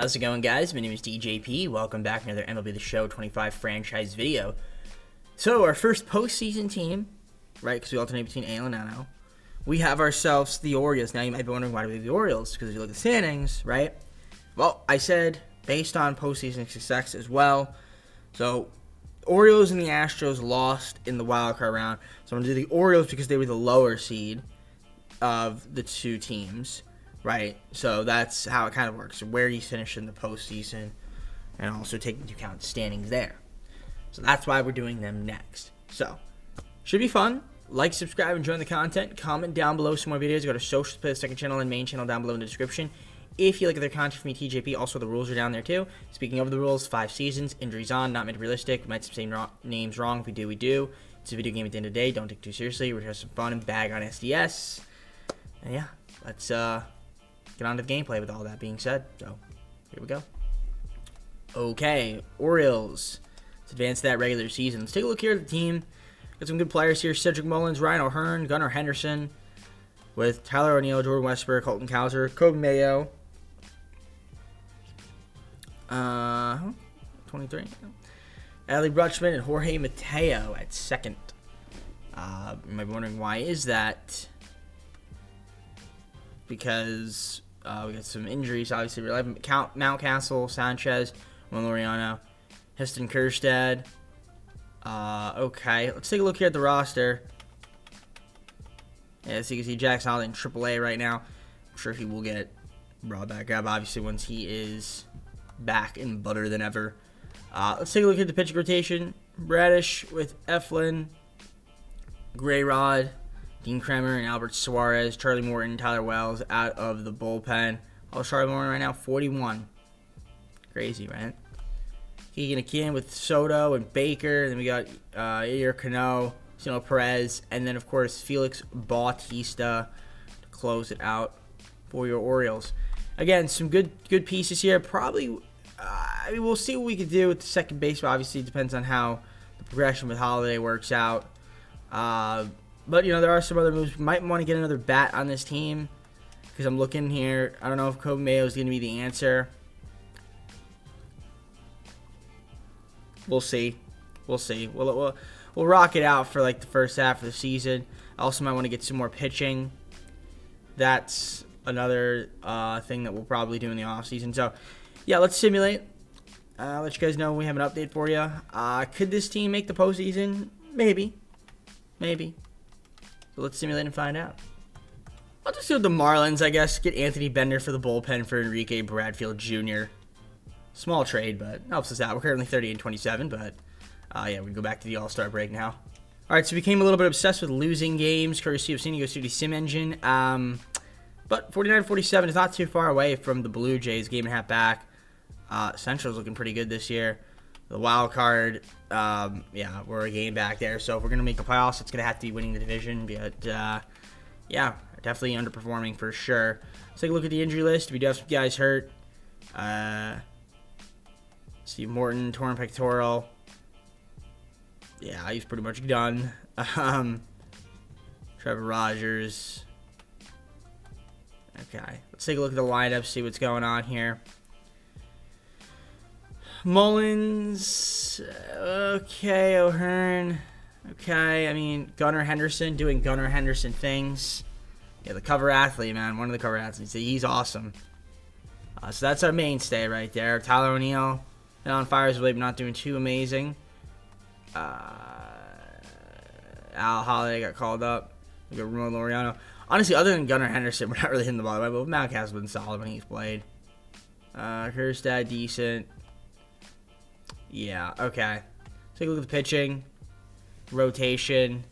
How's it going, guys? My name is DJP. Welcome back to another MLB The Show 25 franchise video. So, our first postseason team, right, because we alternate between AL and NL, we have ourselves the Orioles. Now, you might be wondering why do we have the Orioles, because if you look at the standings, right, well, I said based on postseason success as well. So, Orioles and the Astros lost in the wild card round. So, I'm going to do the Orioles because they were the lower seed of the two teams. Right, so that's how it kind of works. Where you finish in the postseason, and also taking into account standings there. So that's why we're doing them next. So, should be fun. Like, subscribe, and join the content. Comment down below some more videos. Go to socials, play the second channel and main channel down below in the description. If you like other content from me, TJP, also the rules are down there too. Speaking of the rules, 5 seasons, injuries on, not made realistic. We might say names wrong. If we do, we do. It's a video game at the end of the day. Don't take it too seriously. We're just have some fun and bag on SDS. And yeah, let's get on to the gameplay with all that being said. So, here we go. Okay, Orioles. Let's advance that regular season. Let's take a look here at the team. Got some good players here. Cedric Mullins, Ryan O'Hearn, Gunnar Henderson, with Tyler O'Neill, Jordan Westburg, Colton Cowser, Kobe Mayo. 23. Adley Rutschman and Jorge Mateo at second. You might be wondering why is that? Because we got some injuries, obviously. We're having Mountcastle, Sanchez, Laureano, Heston Kjerstad. Okay, let's take a look here at the roster. Yeah, so you can see Jackson Holland in AAA right now. I'm sure he will get brought back up, obviously, once he is back in butter than ever. Let's take a look at the pitching rotation. Bradish with Eflin, Grayrod, Dean Kremer and Albert Suarez, Charlie Morton, Tyler Wells out of the bullpen. Oh, Charlie Morton right now, 41. Crazy, right? Keegan Akin with Soto and Baker. Then we got Yadier Cano, Sino Perez, and then, of course, Felix Bautista to close it out for your Orioles. Again, some good pieces here. Probably, I mean, we'll see what we can do with the second base. Obviously, it depends on how the progression with Holiday works out. But, you know, there are some other moves. We might want to get another bat on this team because I'm looking here. I don't know if Kobe Mayo is going to be the answer. We'll see. We'll see. We'll rock it out for, like, the first half of the season. I also might want to get some more pitching. That's another thing that we'll probably do in the offseason. So, yeah, let's simulate. Let you guys know when we have an update for you. Could this team make the postseason? Maybe. Maybe. So let's simulate and find out. I'll just go with the Marlins, I guess. Get Anthony Bender for the bullpen for Enrique Bradfield Jr. Small trade, but helps us out. We're currently 30-27, but yeah, we can go back to the All-Star break now. All right, so we became a little bit obsessed with losing games, courtesy of San Diego City Sim Engine. But 49-47 is not too far away from the Blue Jays, game and a half back. Central's looking pretty good this year. The wild card, yeah, we're a game back there. So if we're going to make the playoffs, it's going to have to be winning the division. But, yeah, definitely underperforming for sure. Let's take a look at the injury list. We do have some guys hurt. Steve Morton, torn pectoral. Yeah, he's pretty much done. Trevor Rogers. Okay, let's take a look at the lineup, see what's going on here. Mullins, okay, O'Hearn, okay, I mean, Gunnar Henderson doing Gunnar Henderson things. Yeah, the cover athlete, man, one of the cover athletes, he's awesome. So that's our mainstay right there. Tyler O'Neill, on fire as well, but not doing too amazing. Al Holiday got called up. We got Ramon Laureano. Honestly, other than Gunnar Henderson, we're not really hitting the ball, but Mountcastle has been solid when he's played. Kjerstad, decent. Yeah, okay. Take a look at the pitching. Rotation.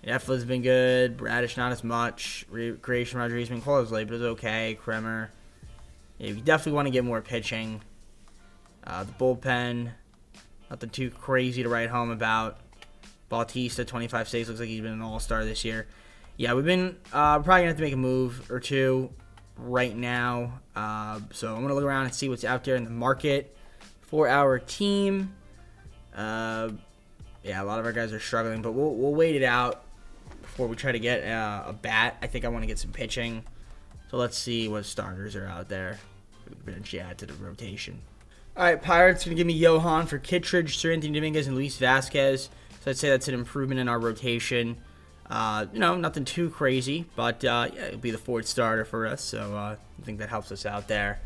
Eflin's been good. Bradish, not as much. Creation Rodriguez been close late, but it's okay. Kremer. Yeah, you definitely want to get more pitching. The bullpen. Nothing too crazy to write home about. Bautista, 25 saves. Looks like he's been an all-star this year. Yeah, we've been probably going to have to make a move or two right now. So I'm going to look around and see what's out there in the market for our team. Yeah, a lot of our guys are struggling, but we'll wait it out before we try to get a bat. I think I want to get some pitching. So let's see what starters are out there. potentially add to the rotation. All right, Pirates going to give me Johan for Kittredge, Sir Anthony Dominguez, and Luis Vasquez. So I'd say that's an improvement in our rotation. Nothing too crazy, but it'll be the fourth starter for us. So I think that helps us out there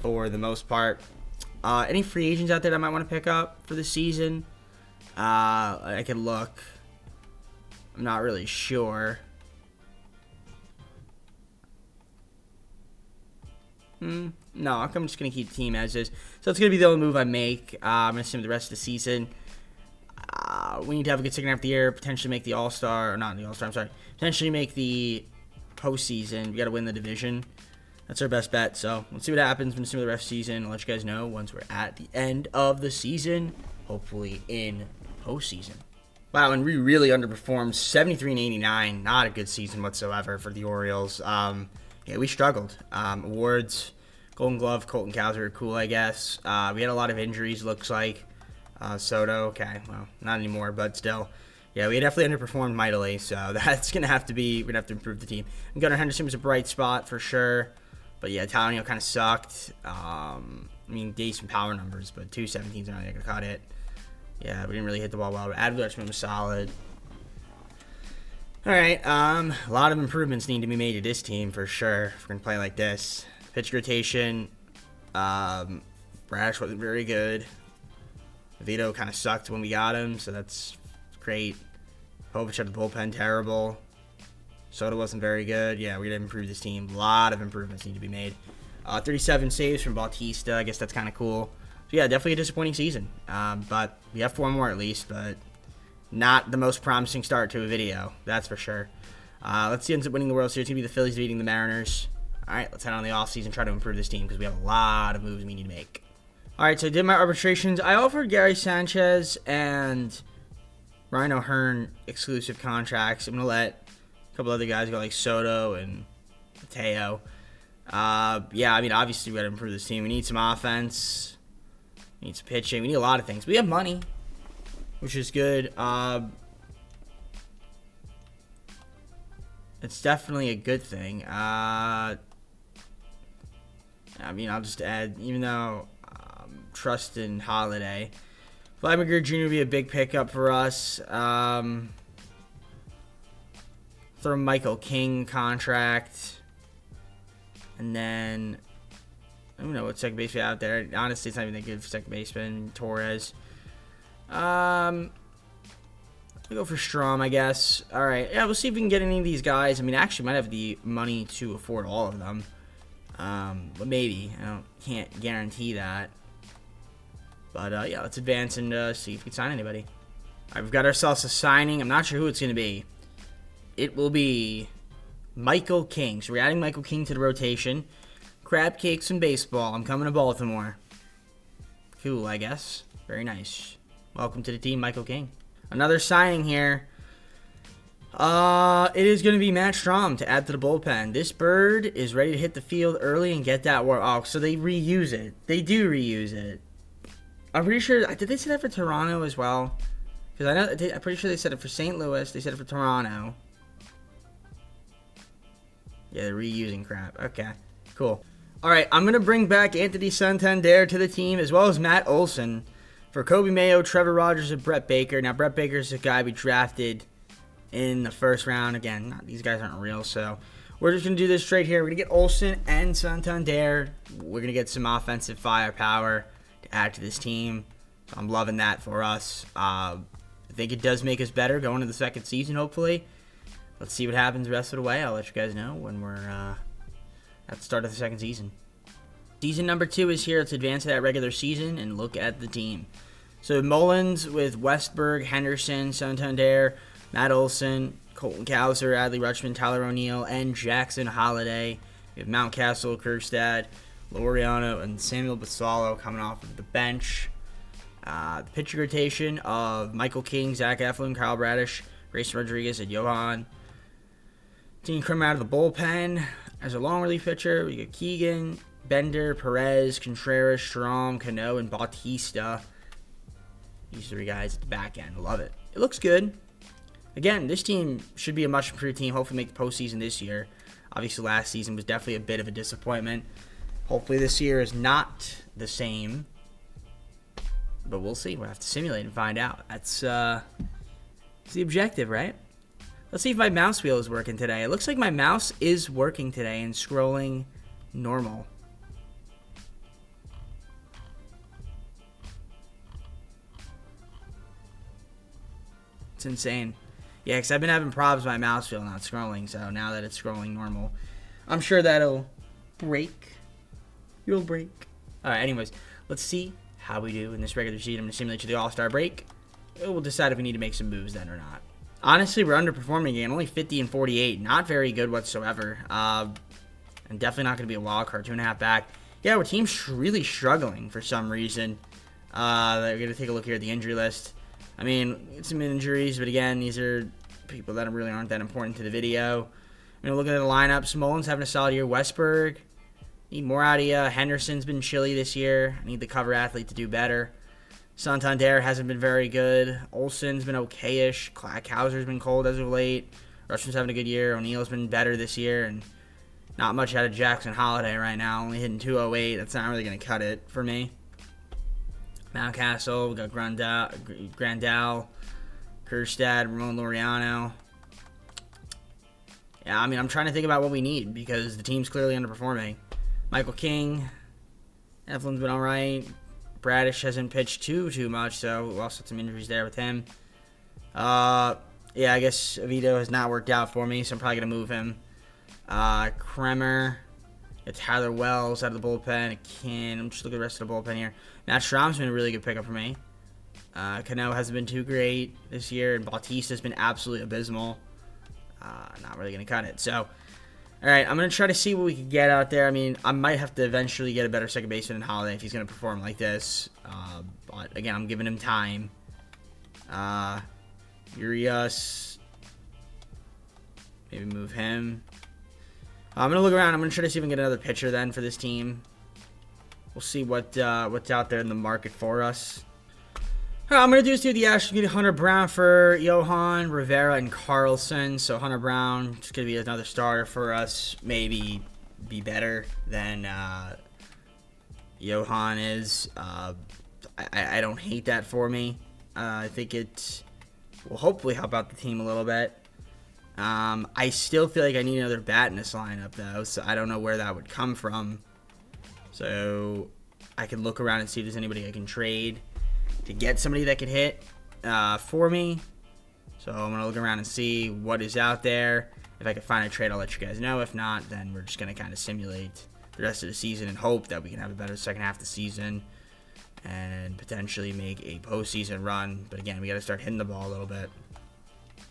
for the most part. Any free agents out there that I might want to pick up for the season? I could look. I'm not really sure. No, I'm just going to keep the team as is. So it's going to be the only move I make. I'm going to assume the rest of the season. We need to have a good second half of the year, potentially make the All-Star, or not the All-Star, I'm sorry. Potentially make the postseason. We got to win the division. That's our best bet. So let's see what happens. We'll see the rest of the season. I'll let you guys know once we're at the end of the season, hopefully in postseason. Wow, and we really underperformed. 73-89, not a good season whatsoever for the Orioles. Yeah, we struggled. Awards, Golden Glove, Colton Cowser are cool, I guess. We had a lot of injuries, looks like. Soto, okay, well, not anymore, but still. Yeah, we definitely underperformed mightily, so that's going to have to be, we're going to have to improve the team. And Gunnar Henderson was a bright spot for sure. But yeah, Talanio kind of sucked. Decent power numbers, but 217's not going to cut it. Yeah, we didn't really hit the ball well. But Adley Rutschman was solid. All right, a lot of improvements need to be made to this team for sure if we're going to play like this. Pitch rotation, Brash wasn't very good. Vito kind of sucked when we got him, so that's great. Povich had the bullpen terrible. Soto wasn't very good. Yeah, we didn't improve this team. A lot of improvements need to be made. 37 saves from Bautista. I guess that's kind of cool. So yeah, definitely a disappointing season. But we have 4 more at least, but not the most promising start to a video. That's for sure. Let's see who ends up winning the World Series. It's going to be the Phillies beating the Mariners. All right, let's head on the offseason and try to improve this team because we have a lot of moves we need to make. All right, so I did my arbitrations. I offered Gary Sanchez and Ryan O'Hearn exclusive contracts. I'm going to let a couple other guys go like Soto and Mateo. Obviously we got to improve this team. We need some offense. We need some pitching. We need a lot of things. We have money, which is good. It's definitely a good thing. I'll just add, even though trust in Holiday. Vladimir Jr. would be a big pickup for us. Throw Michael King contract. And then, I don't know what second base we have out there. Honestly, it's not even that good for second baseman. Torres. I'll go for Strom, I guess. All right. Yeah, we'll see if we can get any of these guys. Actually might have the money to afford all of them. But maybe. Can't guarantee that. But, let's advance and see if we can sign anybody. All right, we've got ourselves a signing. I'm not sure who it's going to be. It will be Michael King. So we're adding Michael King to the rotation. Crab cakes and baseball. I'm coming to Baltimore. Cool, I guess. Very nice. Welcome to the team, Michael King. Another signing here. It is going to be Matt Strom to add to the bullpen. This bird is ready to hit the field early and get that work. Oh, so they reuse it. They do reuse it. I'm pretty sure. Did they say that for Toronto as well? Because I'm pretty sure they said it for St. Louis. They said it for Toronto. Yeah, they're reusing crap. Okay, cool. All right, I'm going to bring back Anthony Santander to the team, as well as Matt Olson for Kobe Mayo, Trevor Rogers, and Brett Baker. Now, Brett Baker is a guy we drafted in the first round. Again, these guys aren't real, so we're just going to do this straight here. We're going to get Olson and Santander. We're going to get some offensive firepower to add to this team. So I'm loving that for us. I think it does make us better going into the second season, hopefully. Let's see what happens the rest of the way. I'll let you guys know when we're at the start of the second season. Season number 2 is here. Let's advance to that regular season and look at the team. So Mullins with Westberg, Henderson, Santander, Matt Olson, Colton Cowser, Adley Rutschman, Tyler O'Neill, and Jackson Holiday. We have Mountcastle, Kirkstad, Laureano, and Samuel Basallo coming off of the bench. The pitching rotation of Michael King, Zach Eflin, Kyle Bradish, Grayson Rodriguez, and Johan. Team coming out of the bullpen as a long relief pitcher. We got Keegan, Bender, Perez, Contreras, Strom, Cano, and Bautista. These 3 guys at the back end. Love it. It looks good. Again, this team should be a much improved team. Hopefully make the postseason this year. Obviously, last season was definitely a bit of a disappointment. Hopefully this year is not the same, but we'll see. We'll have to simulate and find out. That's the objective, right? Let's see if my mouse wheel is working today. It looks like my mouse is working today and scrolling normal. It's insane. Yeah, because I've been having problems with my mouse wheel not scrolling, so now that it's scrolling normal, I'm sure that'll break. You'll break. Alright, anyways, let's see how we do in this regular season. I'm going to simulate to the All-Star break. We'll decide if we need to make some moves then or not. Honestly, we're underperforming again. Only 50 and 48. Not very good whatsoever. And definitely not going to be a wild card. 2.5 back. Yeah, our team's really struggling for some reason. We're going to take a look here at the injury list. I mean, some injuries, but again, these are people that really aren't that important to the video. I mean, looking at the lineup, Smollen's having a solid year. Westberg, need more out of you. Henderson's been chilly this year. I need the cover athlete to do better. Santander hasn't been very good. Olsen's been okay-ish. Hauser's been cold as of late. Rushman's having a good year. O'Neill's been better this year. And not much out of Jackson Holiday right now. Only hitting 208. That's not really going to cut it for me. Mountcastle, we got Grandal, Kerstad, Ramon Laureano. Yeah, I mean, I'm trying to think about what we need because the team's clearly underperforming. Michael King, Eflin's been all right. Bradish hasn't pitched too much, so we also had some injuries there with him. Yeah, I guess Avito has not worked out for me, so I'm probably going to move him. Kremer. It's Tyler Wells out of the bullpen. I'm just looking at the rest of the bullpen here. Matt Strom's been a really good pickup for me. Cano hasn't been too great this year, and Bautista's been absolutely abysmal. Not really going to cut it. So, all right, I'm going to try to see what we can get out there. I mean, I might have to eventually get a better second baseman than Holiday if he's going to perform like this. But, again, I'm giving him time. Urias. Maybe move him. I'm going to look around. I'm going to try to see if I can get another pitcher then for this team. We'll see what's out there in the market for us. All right, I'm going to do is do the Astros get Hunter Brown for Johan, Rivera, and Carlson. So Hunter Brown is going to be another starter for us. Maybe be better than Johan is. I don't hate that for me. I think it will hopefully help out the team a little bit. I still feel like I need another bat in this lineup, though, so I don't know where that would come from. So I can look around and see if there's anybody I can trade to get somebody that could hit for me. So I'm going to look around and see what is out there. If I can find a trade, I'll let you guys know. If not, then we're just going to kind of simulate the rest of the season and hope that we can have a better second half of the season and potentially make a postseason run. But again, we got to start hitting the ball a little bit.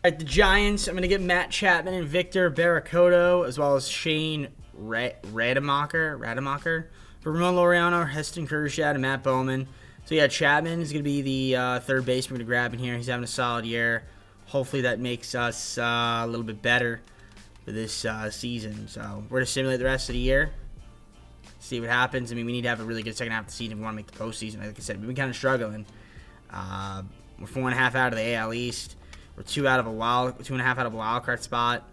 All right, the Giants, I'm going to get Matt Chapman and Victor Barracoto, as well as Shane Rademacher for Ramon Laureano, Heston Kjerstad, and Matt Bowman. So, yeah, Chapman is going to be the third baseman to grab in here. He's having a solid year. Hopefully that makes us a little bit better for this season. So, we're going to simulate the rest of the year, see what happens. I mean, we need to have a really good second half of the season if we want to make the postseason. Like I said, we've been kind of struggling. We're 4.5 out of the AL East. We're 2.5 out of a wild card spot.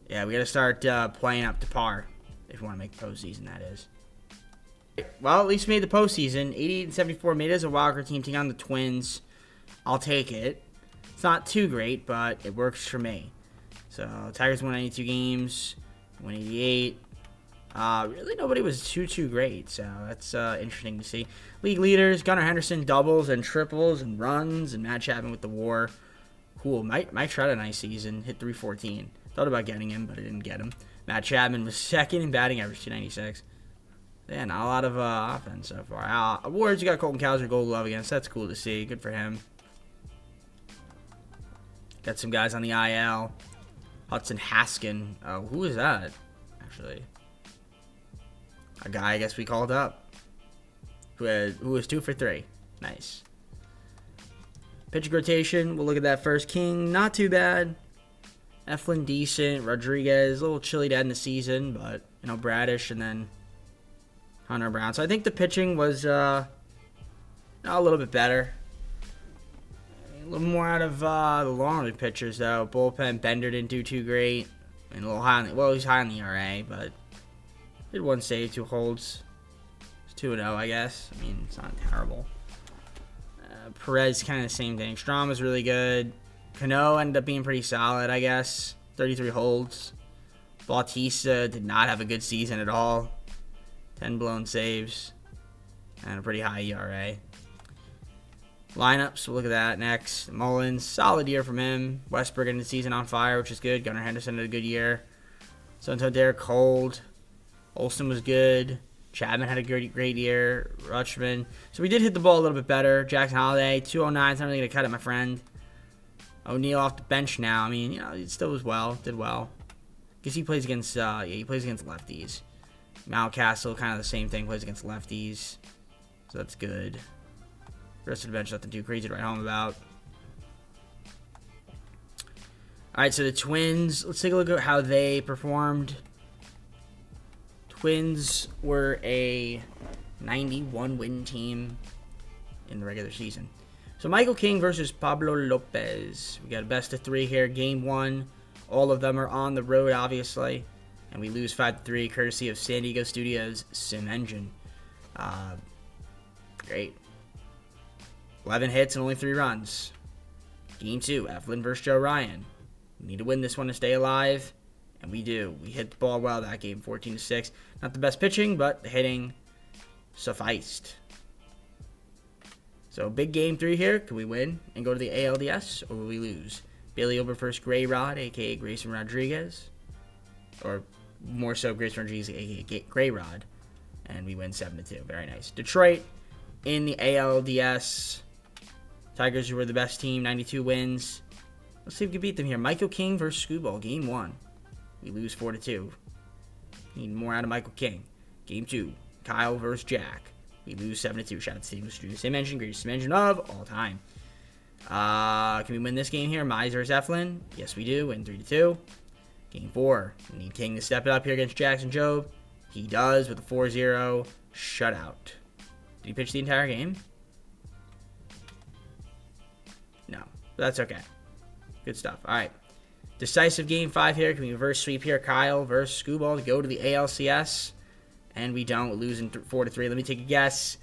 Yeah, we got to start playing up to par if we want to make the postseason, that is. Well, at least we made the postseason. 88-74 made it as a wild card team taking on the Twins. I'll take it. It's not too great, but it works for me. So, Tigers won 92 games, 188. Really, nobody was too great, so that's interesting to see. League leaders, Gunnar Henderson, doubles and triples and runs, and Matt Chapman with the WAR. Cool. Mike tried a nice season. Hit 314. Thought about getting him, but I didn't get him. Matt Chapman was second in batting average, 296. Yeah, not a lot of offense so far. Awards, you got Colton Cowser, Gold Glove against. That's cool to see. Good for him. Got some guys on the IL. Hudson Haskin. Who is that, actually? A guy I guess we called up. Who was 2 for 3. Nice. Pitching rotation, we'll look at that first. King, not too bad. Eflin, decent. Rodriguez, a little chilly to end the season, but, Bradish and then Hunter Brown. So I think the pitching was a little bit better. A little more out of the long pitchers, though. Bullpen, Bender didn't do too great. And a little high on he's high on the ERA, but Did 1 save, 2 holds. It's 2-0, I guess. I mean, it's not terrible. Perez, kind of the same thing. Strom was really good. Cano ended up being pretty solid, I guess. 33 holds. Bautista did not have a good season at all. 10 blown saves. And a pretty high ERA. Lineups, we'll look at that next. Mullins, solid year from him. Westbrook ended the season on fire, which is good. Gunnar Henderson had a good year. Santander, cold. Olsen was good. Chapman had a great year. Rutschman. So we did hit the ball a little bit better. Jackson Holiday, 209. It's not really going to cut it, my friend. O'Neal off the bench now. I mean, he still was well. Did well. Guess he plays against, he plays against lefties. Mountcastle, kind of the same thing. Plays against lefties. So that's good. The rest of the bench, nothing too crazy to write home about. Alright, so the Twins. Let's take a look at how they performed. Twins were a 91-win team in the regular season. So Michael King versus Pablo Lopez. We got a best of 3 here. Game 1. All of them are on the road, obviously. And we lose 5-3, courtesy of San Diego Studios' Sim Engine. Great. 11 hits and only 3 runs. Game 2, Eflin versus Joe Ryan. We need to win this one to stay alive. And we do. We hit the ball well that game, 14-6. Not the best pitching, but the hitting sufficed. So big game 3 here. Can we win and go to the ALDS, or will we lose? Bailey Ober versus Gray Rod, a.k.a. Grayson Rodriguez. Or more so, Grayson Rodriguez, a.k.a. Gray Rod. And we win 7-2. Very nice. Detroit in the ALDS. Tigers, who were the best team, 92 wins. Let's see if we can beat them here. Michael King versus Screwball, game 1. We lose 4-2. Need more out of Michael King. Game 2, Kyle versus Jack. We lose 7-2. Shout out to Steve. Same engine, greatest engine of all time. Can we win this game here? Mize versus Eflin. Yes, we do. Win 3-2. Game 4. We need King to step it up here against Jackson Jobe. He does with a 4-0 shutout. Did he pitch the entire game? No. But that's okay. Good stuff. All right. Decisive game 5 here. Can we reverse sweep here? Kyle versus Screwball to go to the ALCS. And we don't. We're losing 4-3. Let me take a guess.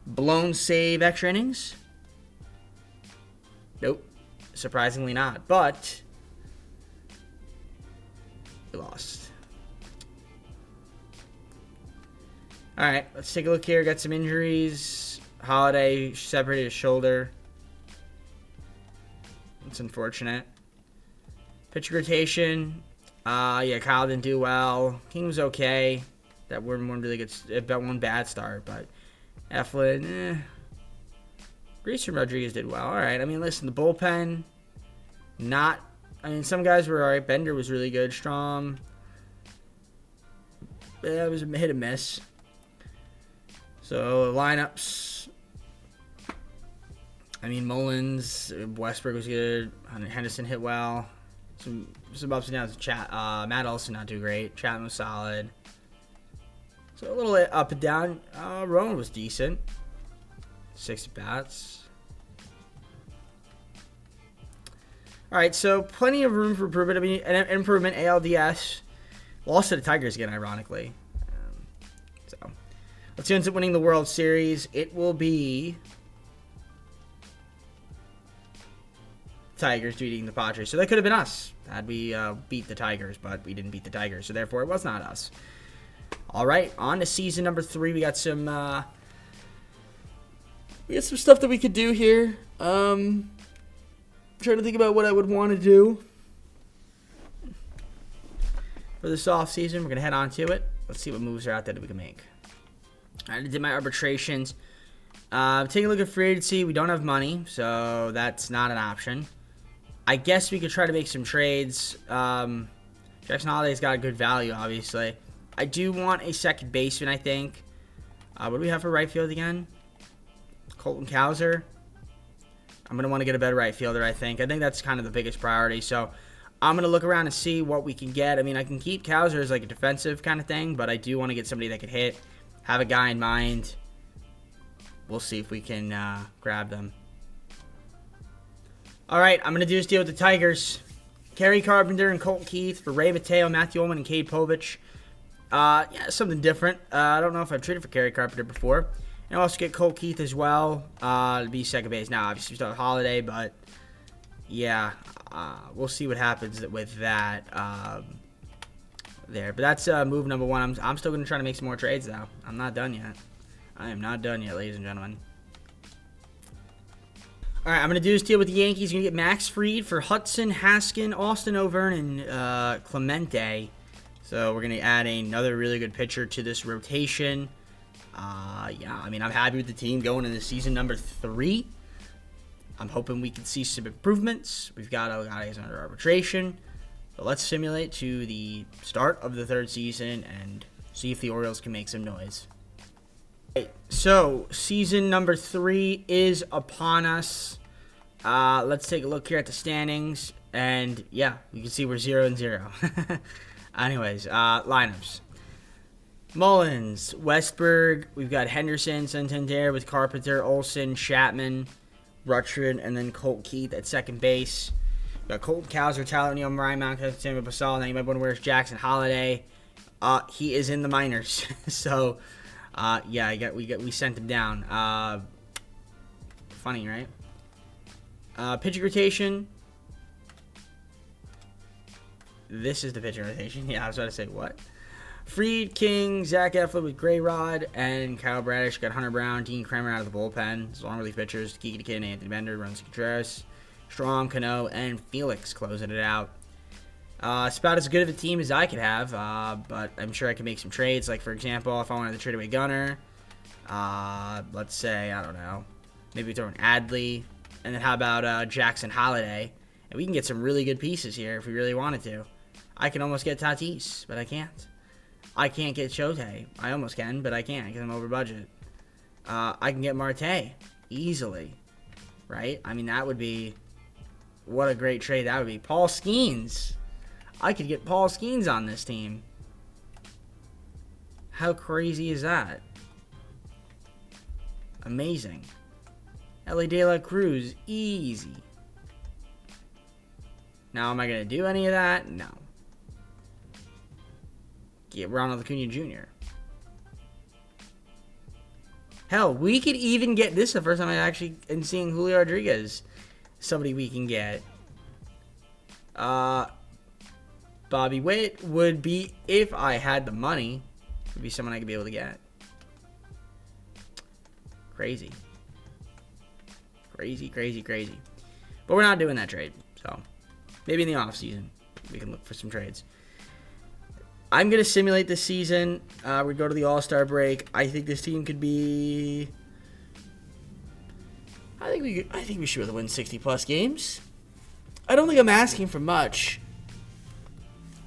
Blown save extra innings? Nope. Surprisingly not. But we lost. Alright. Let's take a look here. Got some injuries. Holiday separated his shoulder. It's unfortunate. Pitch rotation. Yeah, Kyle didn't do well. King was okay. That one really good. That one bad start, but Eflin, Grayson Rodriguez did well. All right. I mean, listen, the bullpen, not. I mean, some guys were all right. Bender was really good. Strom, yeah, it was a hit and miss. So lineups. I mean, Mullins, Westbrook was good. Henderson hit well. Some ups and downs. Matt Olson not too great. Chapman was solid. So a little up and down. Rowan was decent. 6 bats. All right, so plenty of room for improvement. I mean, an improvement. ALDS. Lost to the Tigers again, ironically. So let's see who ends up winning the World Series. It will be Tigers beating the Padres. So that could have been us had we beat the Tigers, but we didn't beat the Tigers, so therefore it was not us. All right, on to season number 3. We got some stuff that we could do here. Trying to think about what I would want to do for this off season. We're gonna head on to it. Let's see what moves are out there that we can make. I did my arbitrations. Take a look at free agency. We don't have money, so that's not an option. I guess we could try to make some trades. Jackson Holiday's got a good value, obviously. I do want a second baseman, I think. What do we have for right field again? Colton Cowser. I'm going to want to get a better right fielder, I think. I think that's kind of the biggest priority. So I'm going to look around and see what we can get. I mean, I can keep Cowser as like a defensive kind of thing, but I do want to get somebody that could hit. Have a guy in mind. We'll see if we can grab them. All right, I'm going to do this deal with the Tigers. Kerry Carpenter and Colt Keith for Ray Mateo, Matthew Ullman, and Cade Povich. Yeah, something different. I don't know if I've traded for Kerry Carpenter before. And I'll also get Colt Keith as well to be second base. Now, obviously, we still have Holiday, but yeah, we'll see what happens with that there. But that's move number one. I'm still going to try to make some more trades, though. I'm not done yet. I am not done yet, ladies and gentlemen. All right, I'm going to do this deal with the Yankees. You're going to get Max Fried for Hudson, Haskin, Austin O'Vernon, and Clemente. So we're going to add another really good pitcher to this rotation. Yeah, I mean, I'm happy with the team going into season number 3. I'm hoping we can see some improvements. We've got our guys under arbitration. But let's simulate to the start of the 3rd season and see if the Orioles can make some noise. So, season number 3 is upon us. Let's take a look here at the standings. And, yeah, you can see we're 0-0. Anyways, lineups. Mullins, Westberg. We've got Henderson, Santander with Carpenter, Olsen, Chapman, Rutschman, and then Colt Keith at second base. We've got Colton Cowser, Tyler O'Neill, Ryan Mount, Samuel Basal. Now you might wonder where's Jackson Holiday. He is in the minors. So... yeah, we sent him down. Funny, right? Pitching rotation. This is the pitching rotation. Yeah, I was about to say what? Fried, King, Zach Eflin with Gray Rod, and Kyle Bradish. Got Hunter Brown, Dean Kramer out of the bullpen. As long relief pitchers, Kiki DeKid, Anthony Bender, Ron Contreras, Strom, Cano, and Felix closing it out. It's about as good of a team as I could have, but I'm sure I can make some trades. Like, for example, if I wanted to trade away Gunner, let's say, I don't know, maybe throw an Adley, and then how about Jackson Holiday? And we can get some really good pieces here if we really wanted to. I can almost get Tatis, but I can't. I can't get Shohei. I almost can, but I can't because I'm over budget. I can get Marte easily, right? I mean, that would be, what a great trade that would be. Paul Skeens. I could get Paul Skeens on this team. How crazy is that? Amazing. Ellie De La Cruz, easy. Now, am I going to do any of that? No. Get Ronald Acuna Jr. Hell, we could even get this the first time I actually am seeing Julio Rodriguez. Somebody we can get. Bobby Witt would be, if I had the money, would be someone I could be able to get. Crazy. Crazy, crazy, crazy. But we're not doing that trade. So, maybe in the offseason, we can look for some trades. I'm going to simulate this season. We go to the All-Star break. I think this team could be... I think we should be able to win 60-plus games. I don't think I'm asking for much.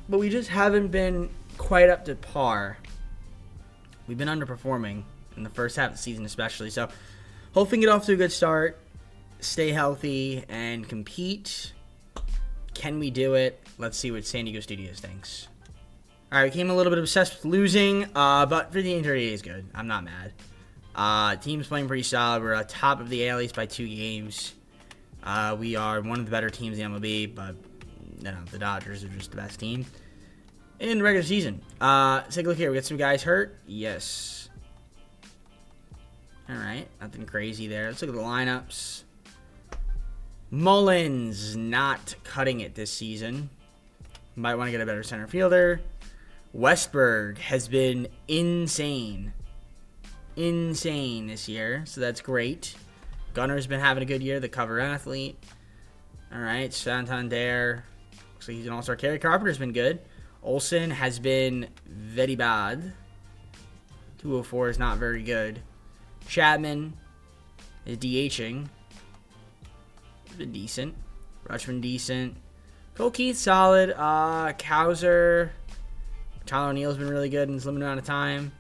But we just haven't been quite up to par. We've been underperforming in the first half of the season especially. So hopefully get off to a good start, stay healthy, and compete. Can we do it? Let's see what San Diego Studios thinks. All right, we became a little bit obsessed with losing, but 58-38 is good. I'm not mad. Team's playing pretty solid. We're top of the AL East by 2 games. We are one of the better teams in the MLB, but the Dodgers are just the best team in the regular season. Let's take a look here. We got some guys hurt. Yes. All right. Nothing crazy there. Let's look at the lineups. Mullins not cutting it this season. Might want to get a better center fielder. Westberg has been insane. Insane this year. So that's great. Gunner's been having a good year. The cover athlete. All right. Santander. Looks like he's an all-star. Kerry Carpenter's been good. Olsen has been very bad. 204 is not very good. Chapman is DHing. He's been decent. Rutschman decent. Cole Keith solid. Cowser. Tyler O'Neill's been really good in this limited amount of time.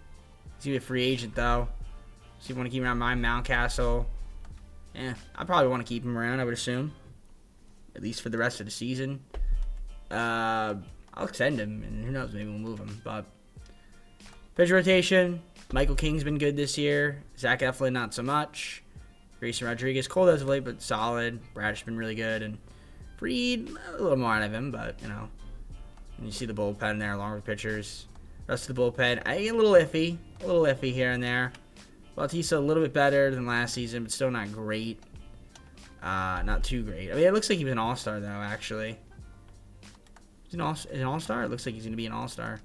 He's gonna be a free agent though. So you want to keep him around Mountcastle. Yeah, I probably want to keep him around, I would assume. At least for the rest of the season. I'll extend him, and who knows, maybe we'll move him. But pitch rotation, Michael King's been good this year. Zach Eflin, not so much. Grayson Rodriguez, cold as of late, but solid. Brad's been really good, and Fried, a little more out of him, but, you know. And you see the bullpen there along with pitchers. Rest of the bullpen, a little iffy here and there. Bautista a little bit better than last season, but still not great. Not too great. I mean, it looks like he was an all-star, though, actually. Is he an all-star? It looks like he's going to be an all-star.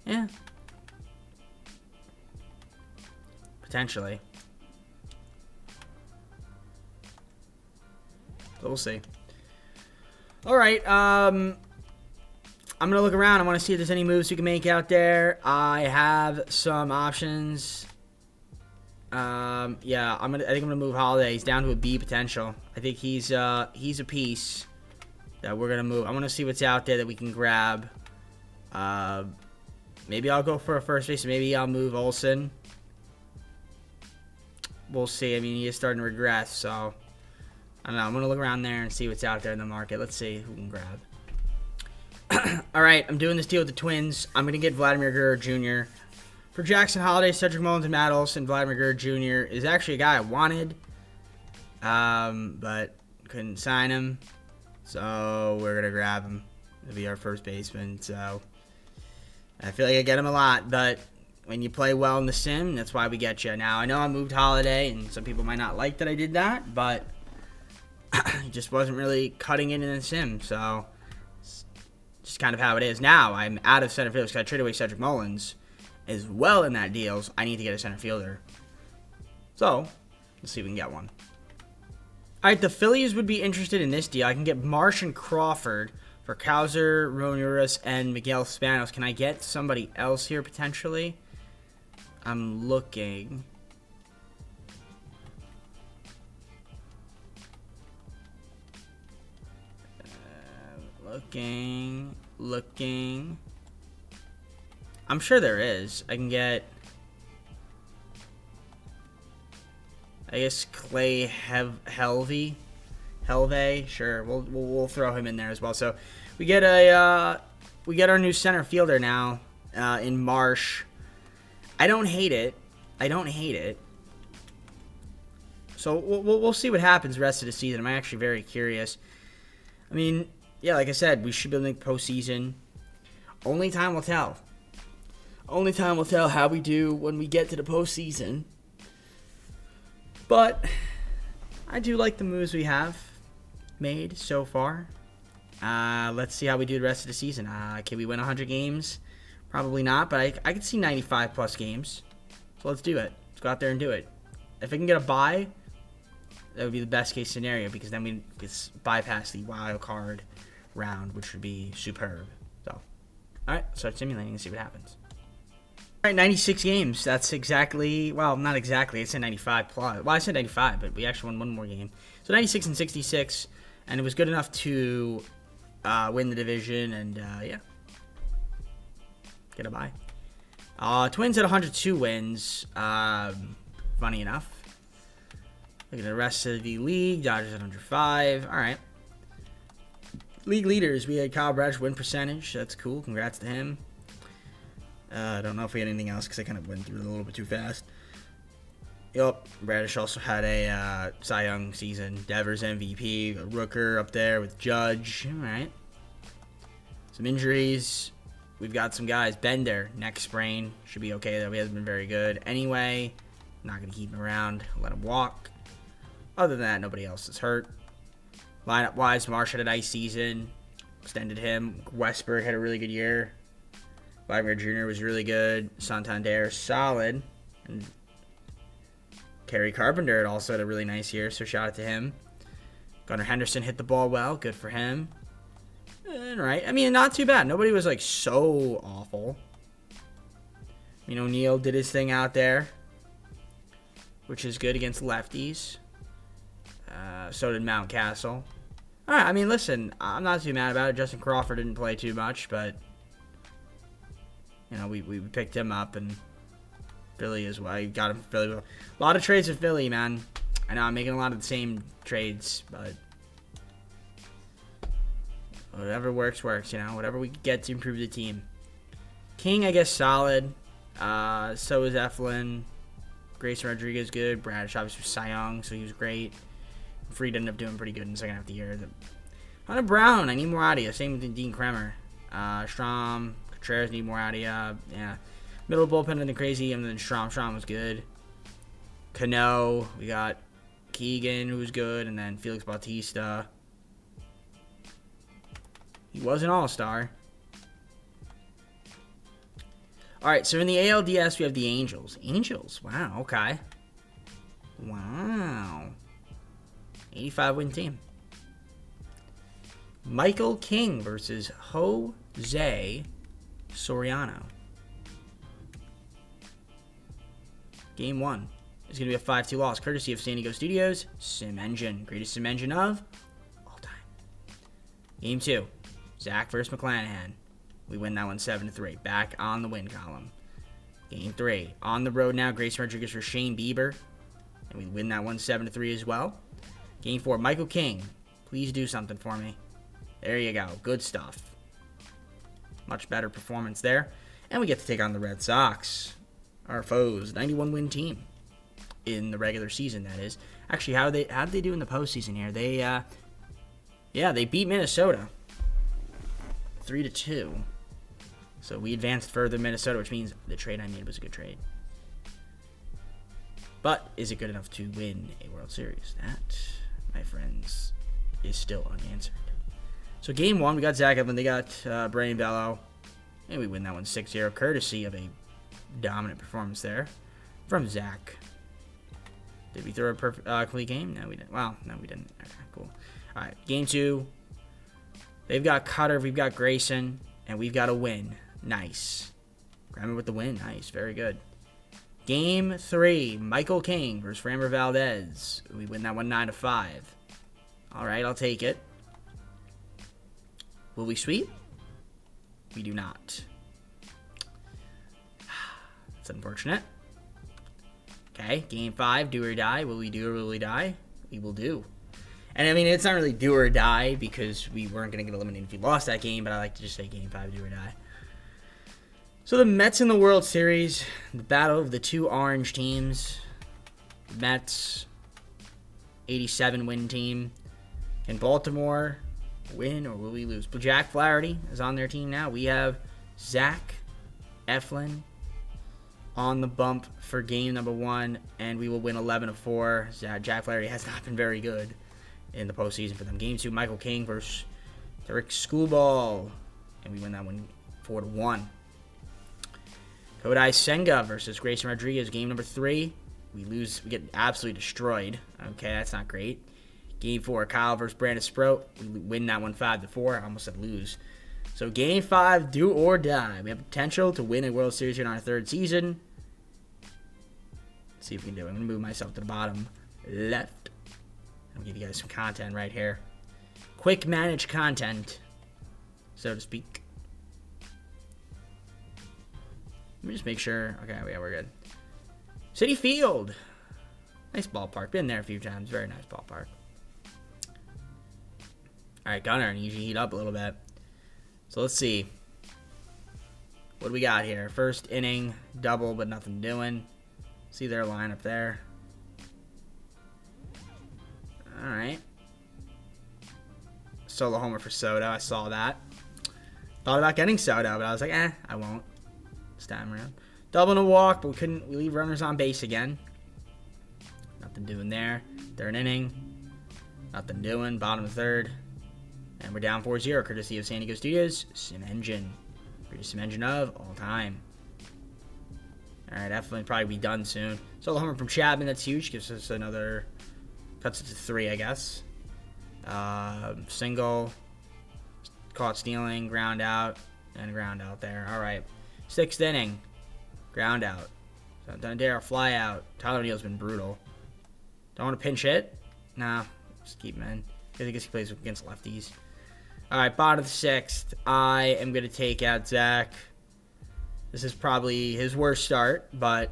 Yeah. Potentially. So we'll see. All right. I'm going to look around. I want to see if there's any moves we can make out there. I have some options. Yeah, I think I'm gonna move Holiday. He's down to a B potential. I think he's a piece that we're gonna move. I want to see what's out there that we can grab. Maybe I'll go for a first base. Maybe I'll move Olsen. We'll see. I mean, he is starting to regress, so I don't know. I'm gonna look around there and see what's out there in the market. Let's see who we can grab. All right, I'm doing this deal with the Twins. I'm gonna get Vladimir Guerrero Jr. For Jackson Holiday, Cedric Mullins, and Matt Olson. Vladimir Guerrero Jr. is actually a guy I wanted, but couldn't sign him. So we're going to grab him to be our first baseman. So I feel like I get him a lot, but when you play well in the sim, that's why we get you. Now, I know I moved Holiday, and some people might not like that I did that, but he just wasn't really cutting it in the sim. So it's just kind of how it is. Now, I'm out of center field because I traded away Cedric Mullins. As well in that deal, I need to get a center fielder. So, let's see if we can get one. Alright, the Phillies would be interested in this deal. I can get Marsh and Crawford for Cowser, Ronuris, and Miguel Spanos. Can I get somebody else here potentially? I'm looking. Looking. I'm sure there is. I can get, I guess, Clay Helvey. Sure, we'll throw him in there as well. So we get our new center fielder now in Marsh. I don't hate it. So we'll see what happens the rest of the season. I'm actually very curious. I mean, yeah, like I said, we should be in the postseason. Only time will tell. Only time will tell how we do when we get to the postseason. But I do like the moves we have made so far. Let's see how we do the rest of the season. Can we win 100 games? Probably not, but I can see 95 plus games. So let's do it. Let's go out there and do it. If I can get a bye, that would be the best case scenario because then we could bypass the wild card round, which would be superb. So, all right, start simulating and see what happens. All right, 96 games. That's exactly, well, not exactly. I said 95 plus. Well, I said 95, but we actually won one more game. So 96 and 66, and it was good enough to win the division and, yeah, get a bye. Twins at 102 wins. Funny enough. Look at the rest of the league. Dodgers at 105. All right. League leaders. We had Kyle Bradish win percentage. That's cool. Congrats to him. I don't know if we had anything else because I kind of went through it a little bit too fast. Yup, Bradish also had a Cy Young season. Devers MVP, a Rooker up there with Judge. All right. Some injuries. We've got some guys. Bender, neck sprain. Should be okay, though. He hasn't been very good. Anyway, not going to keep him around. Let him walk. Other than that, nobody else is hurt. Lineup-wise, Marsh had a nice season. Extended him. Westberg had a really good year. Vladimir Jr. was really good. Santander, solid. And Kerry Carpenter had also had a really nice year, so shout out to him. Gunnar Henderson hit the ball well. Good for him. And right. I mean, not too bad. Nobody was, like, so awful. I mean, O'Neill did his thing out there, which is good against lefties. So did Mountcastle. All right. I mean, listen, I'm not too mad about it. Justin Crawford didn't play too much, but you know, we picked him up, and Philly as well. You got him Philly. A lot of trades with Philly, man. I know I'm making a lot of the same trades, but whatever works, you know. Whatever we get to improve the team. King, I guess, solid. So is Eflin. Grayson Rodriguez, good. Bradish, obviously, was Cy Young, so he was great. Fried ended up doing pretty good in the second half of the year. Hunter Brown, I need more out of you. Same with Dean Kremer. Strom, Contreras need more out of ya. Yeah. Middle bullpen and then crazy, and then Strom was good. Cano, we got Keegan, who was good, and then Felix Bautista. He was an all-star. All right, so in the ALDS, we have the Angels. Angels, wow, okay. Wow. 85-win team. Michael King versus Jose Soriano. Game 1 is going to be a 5-2 loss, courtesy of San Diego Studios. Sim Engine, greatest sim engine of all time. Game 2, Zach versus McClanahan. We win that one 7-3. Back on the win column. Game 3, on the road now, Grayson Rodriguez for Shane Bieber. And we win that one 7-3 as well. Game 4, Michael King. Please do something for me. There you go. Good stuff. Much better performance there. And we get to take on the Red Sox. Our foes. 91-win team. In the regular season, that is. Actually, how did they do in the postseason here? They beat Minnesota 3-2. So we advanced further than Minnesota, which means the trade I made was a good trade. But is it good enough to win a World Series? That, my friends, is still unanswered. So game 1, we got Zach Eflin. They got Brain Bello. And we win that one 6-0, courtesy of a dominant performance there from Zach. Did we throw a perfect complete game? No, we didn't. Well, no, we didn't. Okay, cool. All right, game 2. They've got Cutter. We've got Grayson. And we've got a win. Nice. Grammar with the win. Nice. Very good. Game 3, Michael King versus Framber Valdez. We win that one 9-5. All right, I'll take it. Will we sweep? We do not. That's unfortunate. Okay, game 5, do or die. Will we do or will we die? We will do. And I mean, it's not really do or die because we weren't going to get eliminated if we lost that game, but I like to just say game 5, do or die. So the Mets in the World Series, the battle of the two orange teams. Mets, 87-win team. Can Baltimore win or will we lose? But Jack Flaherty is on their team now. We have Zach Eflin on the bump for game number 1, and we will win 11-4. Jack Flaherty has not been very good in the postseason for them. Game 2, Michael King versus Derek Schoolball, and we win that one 4-1. Kodai Senga versus Grayson Rodriguez, game number 3. We lose, we get absolutely destroyed. Okay, that's not great. Game 4, Kyle versus Brandon Sproat. We win that one 5-4. I almost said lose. So game 5, do or die. We have potential to win a World Series in our 3rd season. Let's see if we can do it. I'm going to move myself to the bottom left. I'll give you guys some content right here. Quick managed content, so to speak. Let me just make sure. Okay, yeah, we're good. Citi Field. Nice ballpark. Been there a few times. Very nice ballpark. All right, Gunnar, I need you to heat up a little bit. So let's see. What do we got here? First inning, double, but nothing doing. See their lineup there. All right. Solo homer for Soto. I saw that. Thought about getting Soto, but I was like, I won't this time around. Double and a walk, but we leave runners on base again. Nothing doing there. 3rd inning. Nothing doing. Bottom of 3rd. And we're down 4-0, courtesy of San Diego Studios. Sim Engine. Greatest sim engine of all time. All right, Eflin probably be done soon. Solo homer from Chapman. That's huge. Gives us another... Cuts it to 3, I guess. Single. Caught stealing. Ground out. And ground out there. All right. 6th inning. Ground out. Santander, fly out. Tyler O'Neill's been brutal. Don't want to pinch hit? Nah. Just keep him in. I guess he plays against lefties. All right, bottom of the 6th. I am going to take out Zach. This is probably his worst start, but,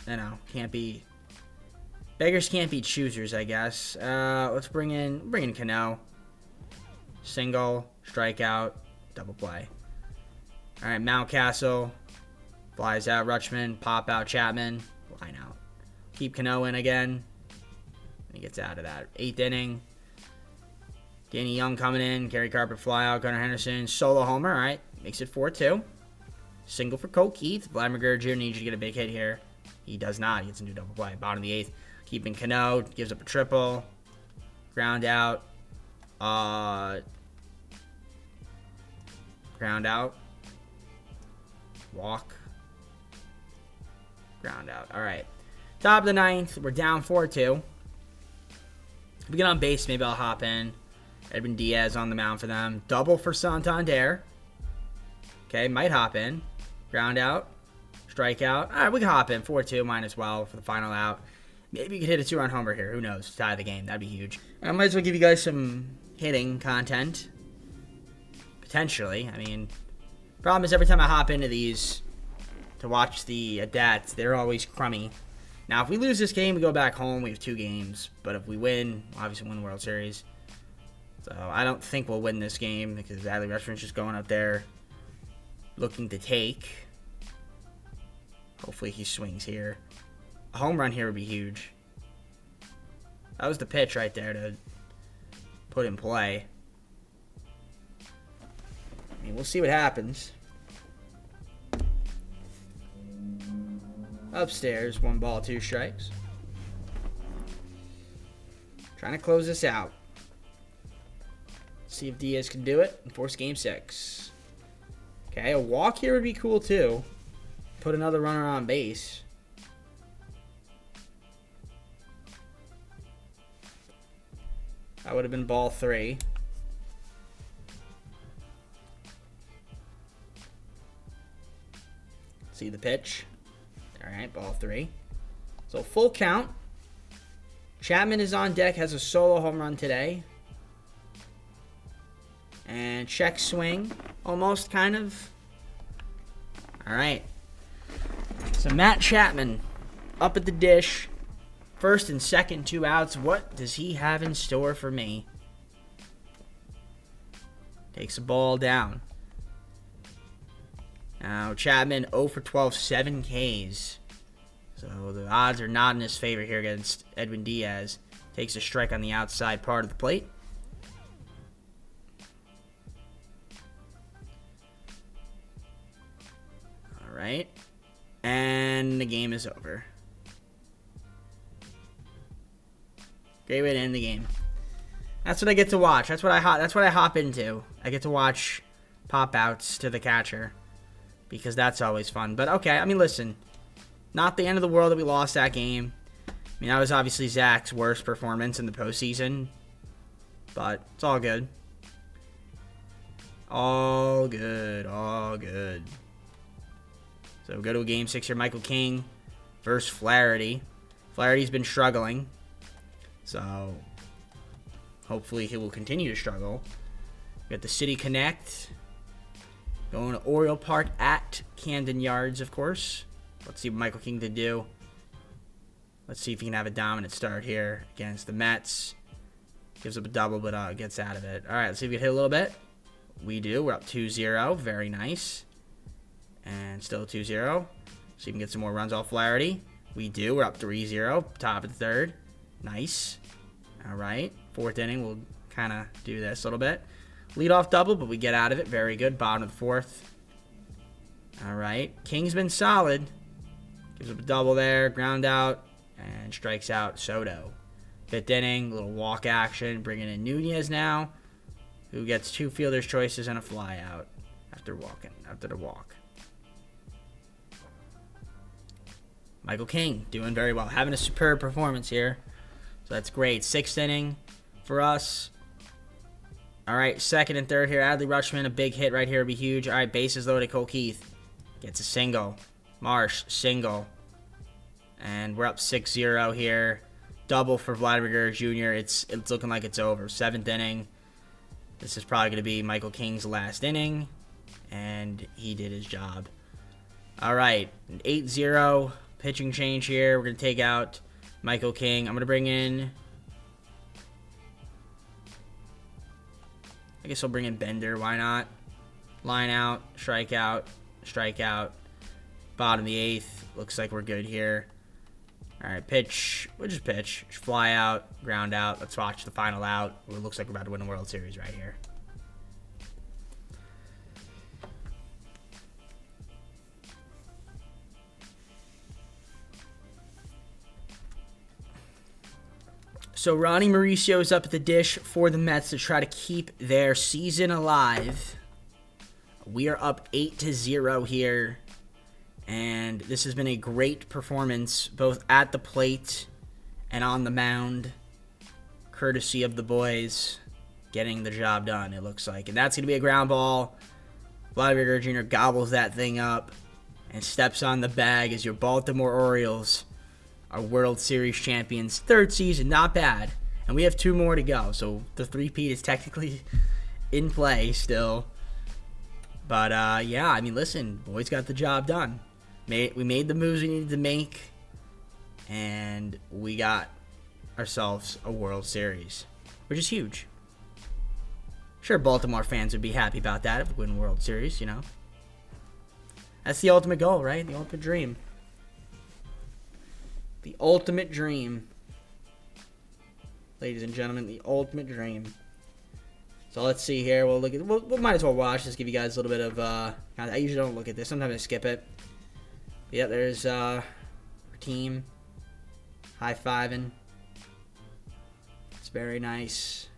you know, can't be... Beggars can't be choosers, I guess. Let's bring in Cano. Single, strikeout, double play. All right, Mountcastle flies out. Rutschman, pop out. Chapman, line out. Keep Cano in again. And he gets out of that. 8th inning. Danny Young coming in. Gary Carpenter fly out. Gunnar Henderson solo homer. All right. Makes it 4-2. Single for Cole Keith. Vladimir Guerrero Jr. needs you to get a big hit here. He does not. He gets a new double play. Bottom of the 8th. Keeping Cano. Gives up a triple. Ground out. Ground out. Walk. Ground out. All right. Top of the 9th. We're down 4-2. If we get on base, maybe I'll hop in. Edwin Diaz on the mound for them. Double for Santander. Okay, might hop in. Ground out. Strikeout. All right, we can hop in. 4-2, might as well for the final out. Maybe you could hit a 2-run homer here. Who knows? Tie the game. That'd be huge. I might as well give you guys some hitting content. Potentially. I mean, problem is every time I hop into these to watch the at-bats, they're always crummy. Now, if we lose this game, we go back home. We have 2 games. But if we win, we'll obviously win the World Series. So I don't think we'll win this game because Adley Rutschman's just going up there looking to take. Hopefully he swings here. A home run here would be huge. That was the pitch right there to put in play. I mean, we'll see what happens. Upstairs, 1 ball, 2 strikes. Trying to close this out. See if Diaz can do it and force game 6. Okay, a walk here would be cool too. Put another runner on base. That would have been ball 3. See the pitch. All right, ball 3. So full count. Chapman is on deck, has a solo home run today. And check swing, almost, kind of. All right. So Matt Chapman up at the dish. First and second, 2 outs. What does he have in store for me? Takes a ball down. Now Chapman 0 for 12, 7 Ks. So the odds are not in his favor here against Edwin Diaz. Takes a strike on the outside part of the plate. All right. And the game is over. Great way to end the game. That's what I get to watch. That's what I hop into. I get to watch pop outs to the catcher because that's always fun. But okay, I mean, listen, not the end of the world that we lost that game. I mean, that was obviously Zach's worst performance in the postseason, but it's all good. All good, all good. So go to a game 6 here. Michael King versus Flaherty. Flaherty's been struggling, so hopefully he will continue to struggle. We got the City Connect. Going to Oriole Park at Camden Yards, of course. Let's see what Michael King can do. Let's see if he can have a dominant start here against the Mets. Gives up a double, but gets out of it. All right, let's see if we can hit a little bit. We do. We're up 2-0. Very nice. And still 2-0. See if we can get some more runs off Flaherty. We do. We're up 3-0. Top of the 3rd. Nice. All right. 4th inning, we'll kind of do this a little bit. Leadoff double, but we get out of it. Very good. Bottom of the 4th. All right. King's been solid. Gives up a double there. Ground out. And strikes out Soto. 5th inning, little walk action. Bringing in Nunez now, who gets 2 fielder's choices and a fly out after the walk. Michael King doing very well. Having a superb performance here. So that's great. 6th inning for us. All right, 2nd and 3rd here. Adley Rutschman, a big hit right here would be huge. All right, bases loaded. Cole Keith gets a single. Marsh, single. And we're up 6-0 here. Double for Vladimir Guerrero Jr. It's looking like it's over. 7th inning. This is probably going to be Michael King's last inning. And he did his job. All right, 8-0 pitching change here. We're going to take out Michael King. I'm going to bring in... I guess I'll bring in Bender. Why not? Line out, strikeout, strikeout. Bottom of the 8th. Looks like we're good here. All right, pitch. We'll just pitch. Just fly out, ground out. Let's watch the final out. It looks like we're about to win the World Series right here. So Ronnie Mauricio is up at the dish for the Mets to try to keep their season alive. We are up 8-0 here. And this has been a great performance, both at the plate and on the mound, courtesy of the boys getting the job done, it looks like. And that's going to be a ground ball. Vladimir Guerrero Jr. gobbles that thing up and steps on the bag as your Baltimore Orioles are World Series champions. Third season, not bad. And we have 2 more to go, so the three-peat is technically in play still. But, yeah, I mean, listen, boys got the job done. We made the moves we needed to make, and we got ourselves a World Series, which is huge. Sure, Baltimore fans would be happy about that if we win a World Series, you know. That's the ultimate goal, right? The ultimate dream. The ultimate dream. Ladies and gentlemen, the ultimate dream. So let's see here. We'll look at. We might as well watch this. Give you guys a little bit of. I usually don't look at this. Sometimes I skip it. But yeah, there's our team high-fiving. It's very nice.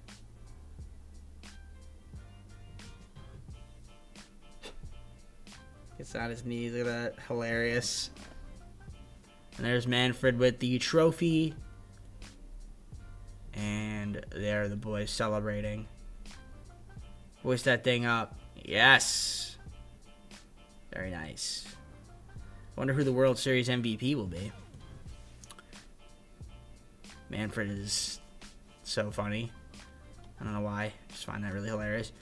Gets on his knees. Look at that. Hilarious. And there's Manfred with the trophy. And there are the boys celebrating. Hoist that thing up. Yes. Very nice. Wonder who the World Series MVP will be. Manfred is so funny. I don't know why. Just find that really hilarious.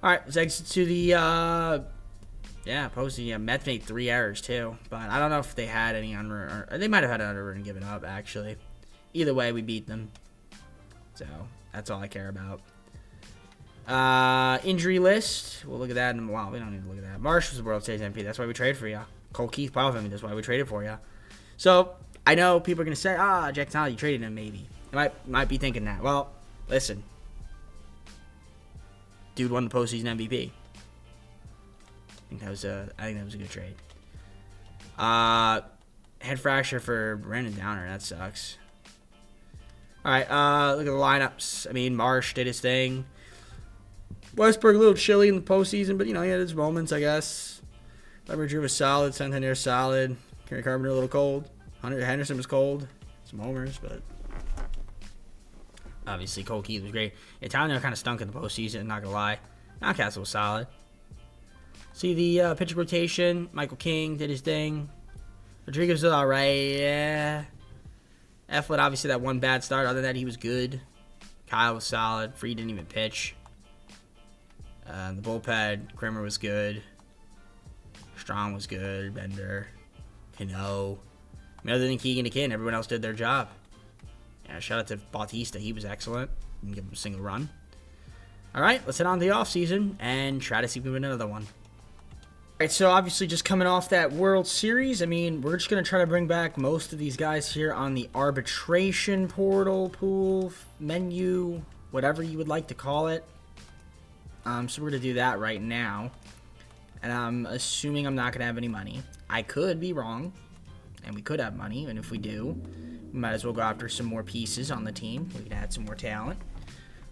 All right, let's exit to the postseason. Yeah, Mets made 3 errors too, but I don't know if they had any unrun. Or they might have had an unrun given up actually. Either way, we beat them. So that's all I care about. Injury list. We'll look at that in a while. We don't need to look at that. Marsh was the World Series MVP. That's why we traded for you. Cole Keith Palvin. That's why we traded for you. So I know people are gonna say, Jack Talley, you traded him. Maybe you might be thinking that. Well, listen, dude won the postseason MVP. I think that was a good trade. Head fracture for Brandon Downer. That sucks. All right. Look at the lineups. I mean, Marsh did his thing. Westbrook a little chilly in the postseason, but he had his moments, I guess. Leverage was solid. Santander solid. Kerry Carpenter a little cold. Hunter Henderson was cold. Some homers, but obviously Cole Keith was great. Italiano kind of stunk in the postseason, not gonna lie. Mountcastle was solid. See the pitcher rotation. Michael King did his thing. Rodriguez was all right. Yeah. Eflin, obviously that one bad start. Other than that, he was good. Kyle was solid. Freed didn't even pitch. The bullpen, Grimmer was good. Strong was good. Bender, Cano. I mean, other than Keegan DeKin, everyone else did their job. Yeah, shout out to Bautista. He was excellent. Didn't give him a single run. All right, let's head on to the offseason and try to see if we win another one. All right, so obviously just coming off that World Series, I mean, we're just going to try to bring back most of these guys here on the arbitration portal, pool, menu, whatever you would like to call it. So we're going to do that right now. And I'm assuming I'm not going to have any money. I could be wrong, and we could have money. And if we do, we might as well go after some more pieces on the team. We can add some more talent.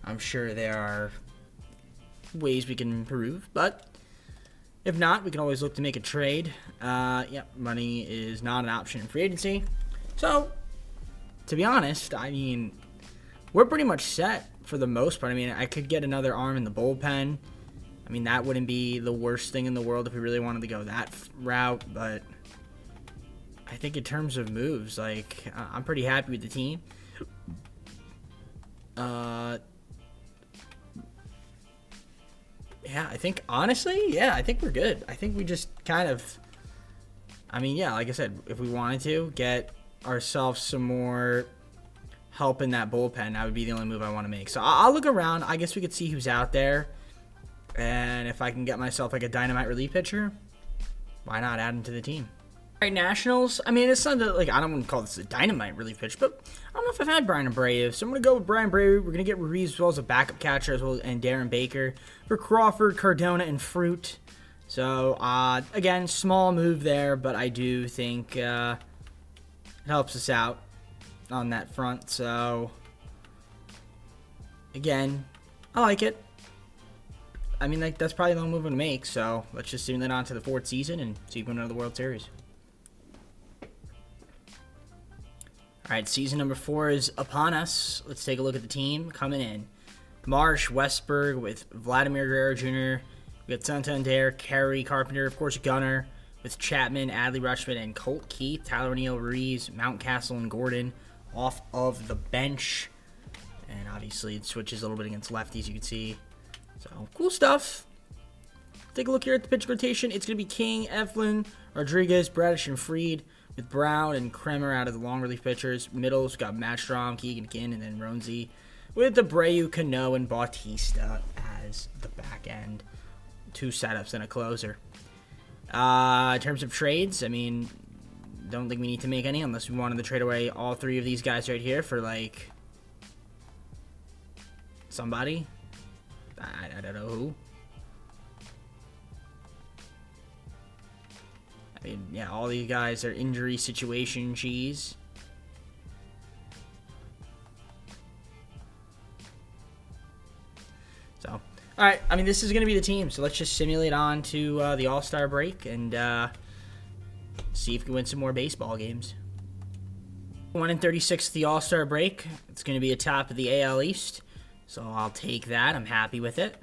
I'm sure there are ways we can improve, but if not, we can always look to make a trade. Money is not an option in free agency. So, to be honest, I mean, we're pretty much set for the most part. I mean, I could get another arm in the bullpen. I mean, that wouldn't be the worst thing in the world if we really wanted to go that route, but I think in terms of moves, like, I'm pretty happy with the team. I think, honestly, I think we're good. I think we just kind of, like I said, if we wanted to get ourselves some more help in that bullpen, that would be the only move I want to make. So I'll look around. I guess we could see who's out there. And if I can get myself like a dynamite relief pitcher, why not add him to the team? All right, Nationals. I mean, it's not that, like, I don't want to call this a dynamite relief pitch, but I don't know if I've had Brian Abreu. So I'm going to go with Brian Abreu. We're going to get Ruiz as well as a backup catcher and Darren Baker for Crawford, Cardona, and Fruit. So, again, small move there, but I do think it helps us out on that front. So, again, I like it. I mean, that's probably a long move to make. So, let's just zoom that on to the fourth season and see if we win another World Series. All right, season number 4 is upon us. Let's take a look at the team coming in. Marsh, Westberg with Vladimir Guerrero Jr. We got Santander, Carey, Carpenter, of course, Gunnar with Chapman, Adley Rutschman, and Colt Keith, Tyler O'Neill, Ruiz, Mountcastle, and Gordon off of the bench. And obviously it switches a little bit against lefties, you can see. So, cool stuff. Take a look here at the pitch rotation. It's going to be King, Eflin, Rodriguez, Bradish, and Fried, with Brown and Kremer out of the long relief pitchers. Middles got Matt Strom, Keegan Kinn, and then Ronzi, with Abreu, Cano, and Bautista as the back end. 2 setups and a closer. In terms of trades, I mean, don't think we need to make any unless we wanted to trade away all 3 of these guys right here for, like, somebody. I don't know who. I mean, yeah, all these guys are injury situation cheese. So, all right. I mean, this is going to be the team. So let's just simulate on to the All-Star break and see if we can win some more baseball games. 1-36 the All-Star break. It's going to be atop of the AL East. So I'll take that. I'm happy with it.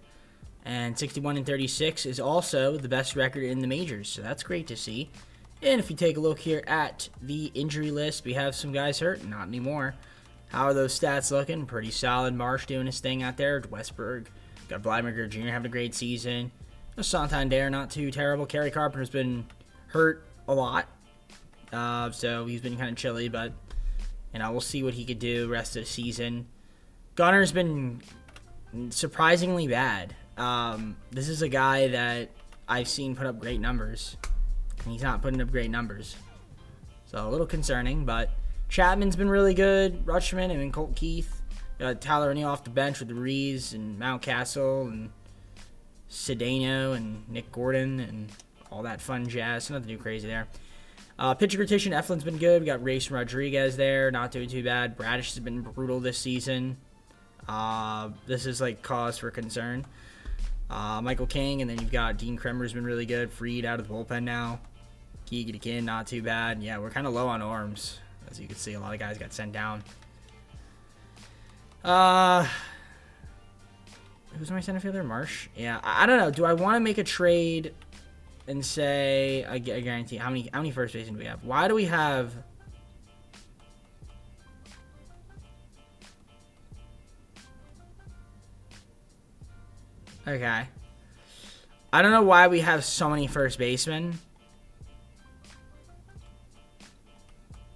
And 61-36 is also the best record in the majors, so that's great to see. And if you take a look here at the injury list, we have some guys hurt, not anymore. How are those stats looking? Pretty solid. Marsh doing his thing out there. Westberg, got Vladimir Jr. having a great season. Santander, not too terrible. Carey Carpenter's been hurt a lot, so he's been kind of chilly, but we'll see what he could do rest of the season. Gunner's been surprisingly bad. This is a guy that I've seen put up great numbers, and he's not putting up great numbers. So a little concerning, but Chapman's been really good. Rutschman and Colt Keith. Got Tyler O'Neill off the bench with Ruiz and Mountcastle and Cedeno and Nick Gordon and all that fun jazz. Nothing too crazy there. Pitcher rotation, Eflin's been good. We got Reyes and Rodriguez there, not doing too bad. Bradish has been brutal this season. This is like cause for concern. Michael King, and then you've got Dean Kremer's been really good. Fried out of the bullpen now. Keegan Kinn, not too bad. Yeah, we're kind of low on arms. As you can see, a lot of guys got sent down. Who's my center fielder? Marsh? Yeah, I don't know. Do I want to make a trade and say, I guarantee, how many first basemen do we have? Why do we have... Okay. I don't know why we have so many first basemen.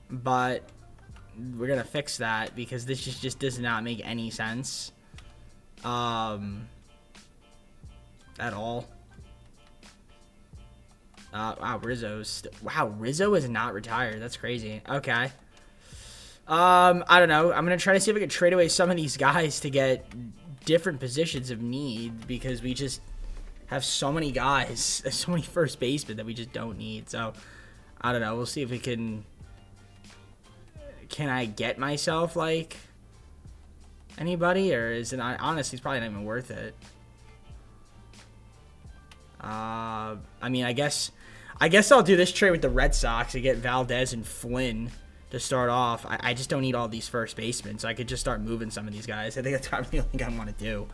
But we're going to fix that because this just does not make any sense. At all. Wow, Rizzo is not retired. That's crazy. Okay. I don't know. I'm going to try to see if I can trade away some of these guys to get different positions of need because we just have so many guys, so many first basemen that we just don't need. So, I don't know. We'll see if we can I get myself, like, anybody? Or is it not? Honestly, it's probably not even worth it. I mean, I guess I'll do this trade with the Red Sox to get Valdez and Flynn to start off. I just don't need all these first basemen, so I could just start moving some of these guys. I think that's probably the only thing I want to do.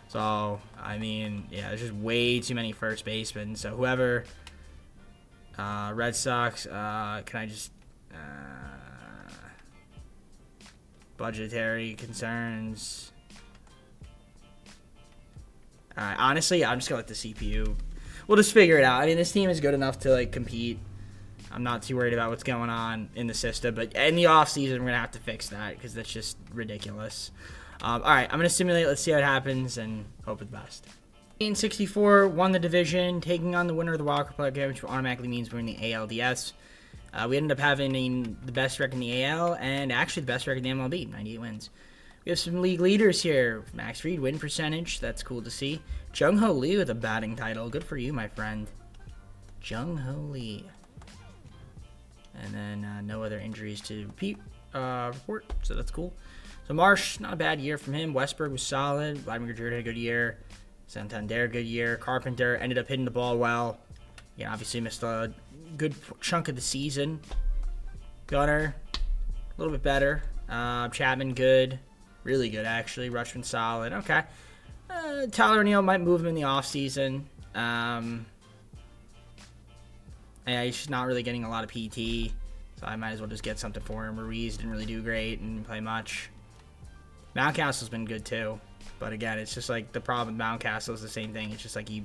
So, I mean, yeah, there's just way too many first basemen. So, whoever, Red Sox, can I just, budgetary concerns. Alright, honestly, I'm just going to let the CPU, we'll just figure it out. I mean, this team is good enough to, like, compete. I'm not too worried about what's going on in the system, but in the offseason, we're going to have to fix that because that's just ridiculous. All right, I'm going to simulate. Let's see how it happens and hope for the best. 64 won the division, taking on the winner of the Wild Card Playoff game, which automatically means we're in the ALDS. We ended up having the best record in the AL and actually the best record in the MLB, 98 wins. We have some league leaders here. Max Fried, win percentage. That's cool to see. Jung-Ho Lee with a batting title. Good for you, my friend. Jung-Ho Lee. And then no other injuries to report, so that's cool. So Marsh, not a bad year from him. Westberg was solid. Vladimir Guerrero had a good year. Santander, good year. Carpenter ended up hitting the ball well. Yeah, obviously missed a good chunk of the season. Gunner, a little bit better. Chapman, good. Really good, actually. Rushman, solid. Okay. Tyler O'Neill might move him in the offseason. Yeah, he's just not really getting a lot of PT, so I might as well just get something for him. Ruiz didn't really do great and didn't play much. Mountcastle's been good too, but again, it's just like the problem with Mountcastle is the same thing. It's just like he's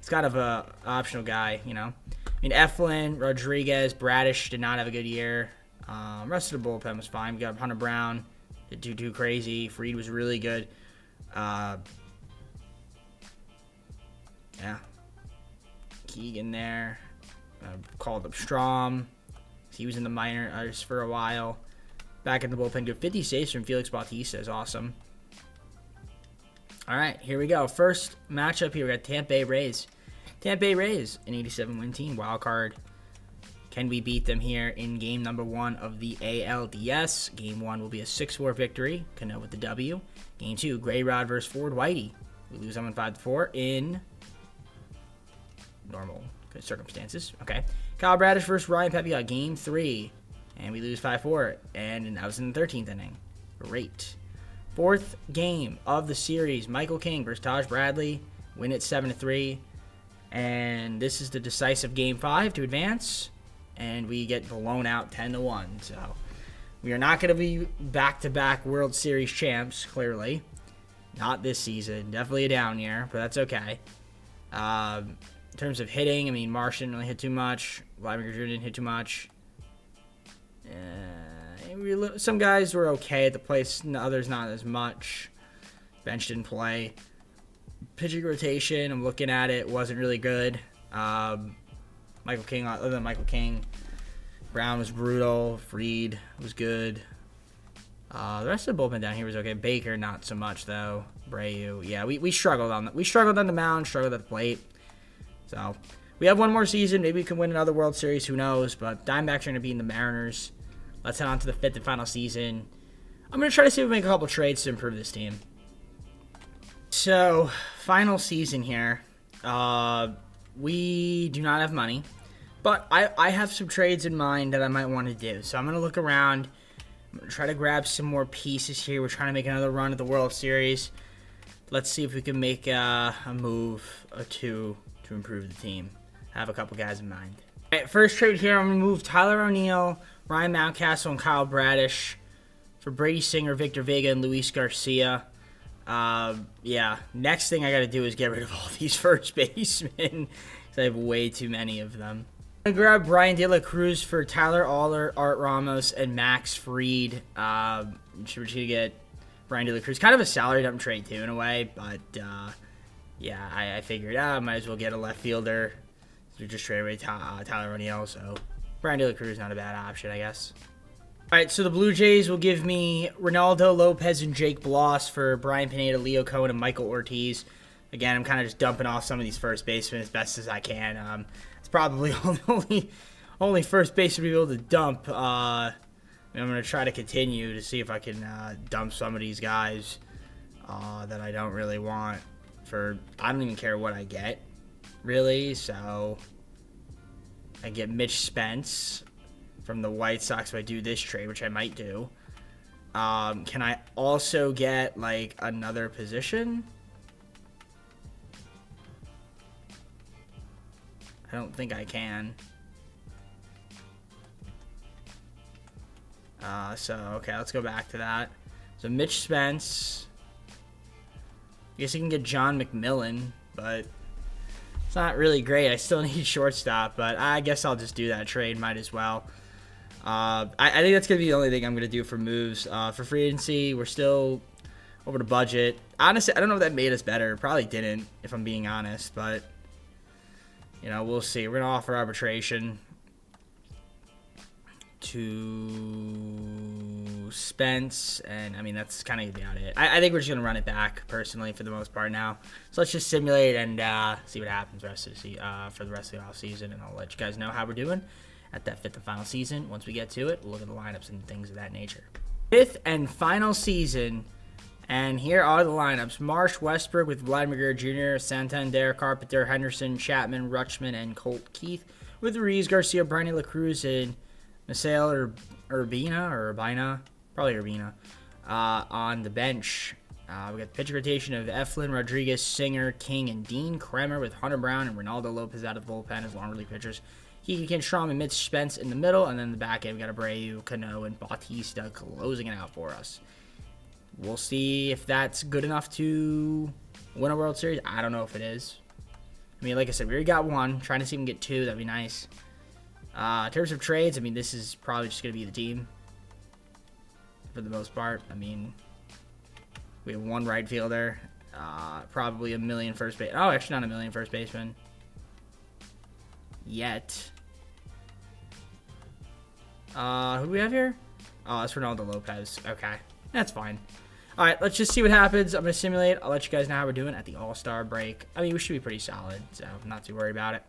kind of a optional guy, you know. I mean, Eflin, Rodriguez, Bradish did not have a good year. Rest of the bullpen was fine. We got Hunter Brown, didn't do too crazy. Fried was really good. Yeah. Keegan there. Called up Strom. He was in the minors for a while. Back in the bullpen, good 50 saves from Felix Bautista is awesome. All right, here we go. First matchup here, we got Tampa Bay Rays. Tampa Bay Rays, an 87-win team, wild card. Can we beat them here in game number 1 of the ALDS? Game 1 will be a 6-4 victory. Cano with the W. Game 2, Gray Rod versus Ford Whitey. We lose them on 5-4 in normal circumstances. Okay. Kyle Bradish versus Ryan Pepiot, game 3. And we lose 5-4. And that was in the 13th inning. Great. Fourth game of the series, Michael King versus Taj Bradley. Win it 7-3. And this is the decisive game 5 to advance. And we get blown out 10-1. So we are not going to be back-to-back World Series champs, clearly. Not this season. Definitely a down year, but that's okay. In terms of hitting, I mean, Marsh didn't really hit too much. Vladimir Guerrero didn't hit too much. Some guys were okay at the place, others not as much. Bench didn't play. Pitching rotation, I'm looking at it, wasn't really good. Michael King, other than Michael King, Brown was brutal. Fried was good. The rest of the bullpen down here was okay. Baker, not so much though. Breu, yeah, we struggled on that. We struggled on the mound, struggled at the plate. So we have one more season. Maybe we can win another World Series. Who knows? But Diamondbacks are going to be in the Mariners. Let's head on to the 5th and final season. I'm going to try to see if we make a couple trades to improve this team. So, final season here. We do not have money. But I have some trades in mind that I might want to do. So I'm going to look around. I'm going to try to grab some more pieces here. We're trying to make another run at the World Series. Let's see if we can make a move or two to improve the team. I have a couple guys in mind. All right, first trade here, I'm going to move Tyler O'Neill, Ryan Mountcastle, and Kyle Bradish for Brady Singer, Victor Vega, and Luis Garcia. Yeah, next thing I got to do is get rid of all these first basemen because I have way too many of them. I'm going to grab Brian De La Cruz for Tyler Aller, Art Ramos, and Max Fried. We're just going to get Brian De La Cruz. Kind of a salary dump trade, too, in a way, but yeah, I figured I might as well get a left fielder. So just trade away Tyler O'Neill, so Brian De La Cruz is not a bad option, I guess. All right, so the Blue Jays will give me Ronaldo Lopez and Jake Bloss for Brian Pineda, Leo Cohen, and Michael Ortiz. Again, I'm kind of just dumping off some of these first basemen as best as I can. It's probably only first baseman to be able to dump. I'm going to try to continue to see if I can dump some of these guys that I don't really want. I don't even care what I get, really. So I get Mitch Spence from the White Sox if I do this trade, which I might do. Can I also get like another position? I don't think I can. Okay, let's go back to that. So Mitch Spence. I guess I can get John McMillan, but it's not really great. I still need shortstop, but I guess I'll just do that trade. Might as well. I think that's going to be the only thing I'm going to do for moves. For free agency, we're still over the budget. Honestly, I don't know if that made us better. Probably didn't, if I'm being honest, but, you know, we'll see. We're going to offer arbitration. to Spence, and I mean that's kind of about it. I think we're just gonna run it back personally for the most part now. So let's just simulate and see what happens for the rest of the off season, and I'll let you guys know how we're doing at that fifth and final season. Once we get to it, we'll look at the lineups and things of that nature. Fifth and final season, and here are the lineups: Marsh, Westberg with Vladimir Guerrero Jr., Santander, Carpenter, Henderson, Chapman, Rutschman, and Colt Keith, with Ruiz, Garcia, Bryony, LaCruz, and Misael Urbina, probably Urbina, on the bench. We got the pitcher rotation of Eflin, Rodriguez, Singer, King, and Dean. Kremer with Hunter Brown and Ronaldo Lopez out of the bullpen as long relief pitchers. Keegan Strom and Mitch Spence in the middle, and then the back end we got Abreu, Cano, and Bautista closing it out for us. We'll see if that's good enough to win a World Series. I don't know if it is. I mean, like I said, we already got one. Trying to see if we can get two. That'd be nice. In terms of trades, I mean, this is probably just going to be the team for the most part. I mean, we have one right fielder, probably a million first base. Oh, actually not a million first baseman yet. Who do we have here? Oh, it's Ronaldo Lopez. Okay, that's fine. All right, let's just see what happens. I'm going to simulate. I'll let you guys know how we're doing at the All-Star break. I mean, we should be pretty solid, so I'm not too worried about it.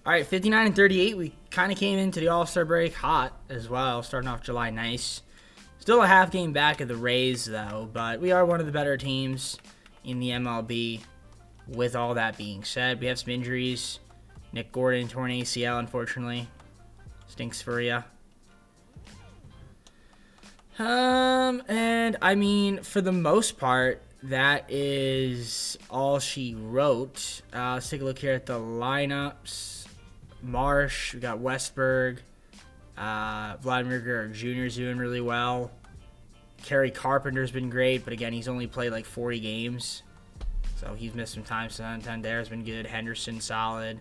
All right, 59 and 38. We kind of came into the All-Star break hot as well, starting off July nice. Still a half game back of the Rays, though, but we are one of the better teams in the MLB. With all that being said, we have some injuries. Nick Gordon, torn ACL, unfortunately. Stinks for ya. And, I mean, for the most part, that is all she wrote. Let's take a look here at the lineups. Marsh, we got Westberg. Vladimir Guerrero Jr. is doing really well. Kerry Carpenter's been great, but again, he's only played like 40 games. So he's missed some time. Santander's been good. Henderson, solid.